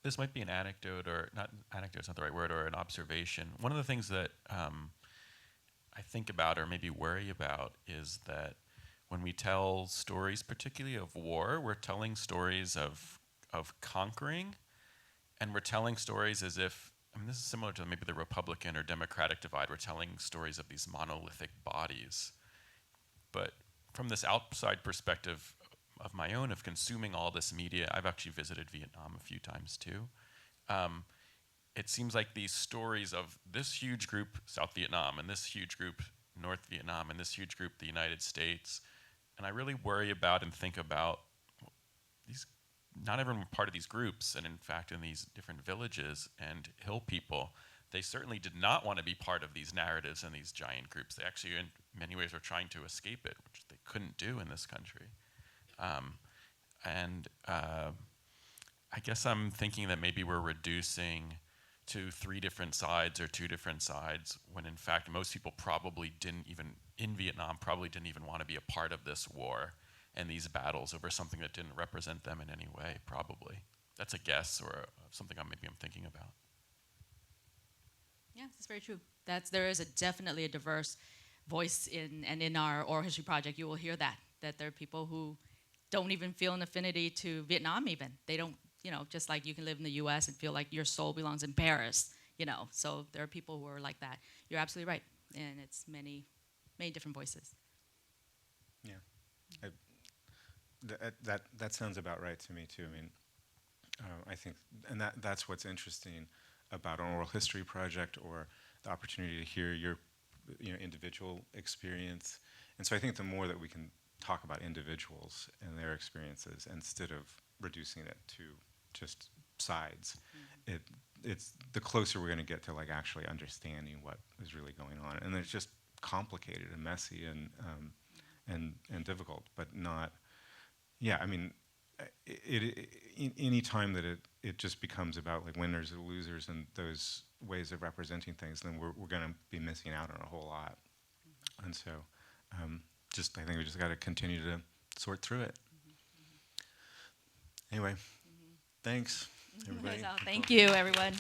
This might be an anecdote, or not anecdote's not the right word, or an observation. One of the things that I think about or maybe worry about is that when we tell stories, particularly of war, we're telling stories of conquering, and we're telling stories as if, this is similar to maybe the Republican or Democratic divide. We're telling stories of these monolithic bodies. But from this outside perspective of my own, of consuming all this media, I've actually visited Vietnam a few times too. It seems like these stories of this huge group, South Vietnam, and this huge group, North Vietnam, and this huge group, the United States, and I really worry about and think about these. Not everyone were part of these groups, and in fact, in these different villages and hill people, they certainly did not want to be part of these narratives and these giant groups. They actually, in many ways, were trying to escape it, which they couldn't do in this country. I guess I'm thinking that maybe we're reducing to three different sides or two different sides, when in fact most people probably didn't even, in Vietnam, probably didn't even want to be a part of this war and these battles over something that didn't represent them in any way, probably. That's a guess, or something I'm thinking about. Yeah, that's very true. There is definitely a diverse voice in our oral history project. You will hear that there are people who don't even feel an affinity to Vietnam even. They don't, you know, just like you can live in the US and feel like your soul belongs in Paris, you know. So there are people who are like that. You're absolutely right. And it's many different voices. Yeah. That sounds about right to me too. I mean, I think, and that's what's interesting about an oral history project, or the opportunity to hear your, individual experience. And so I think the more that we can talk about individuals and their experiences instead of reducing it to just sides, it's the closer we're going to get to like actually understanding what is really going on. And it's just complicated and messy and difficult, but not. Yeah, I mean, any time that it just becomes about like winners and losers and those ways of representing things, then we're going to be missing out on a whole lot. And so, I think we just got to continue to sort through it. Anyway, thanks, everybody. Thank you, everyone.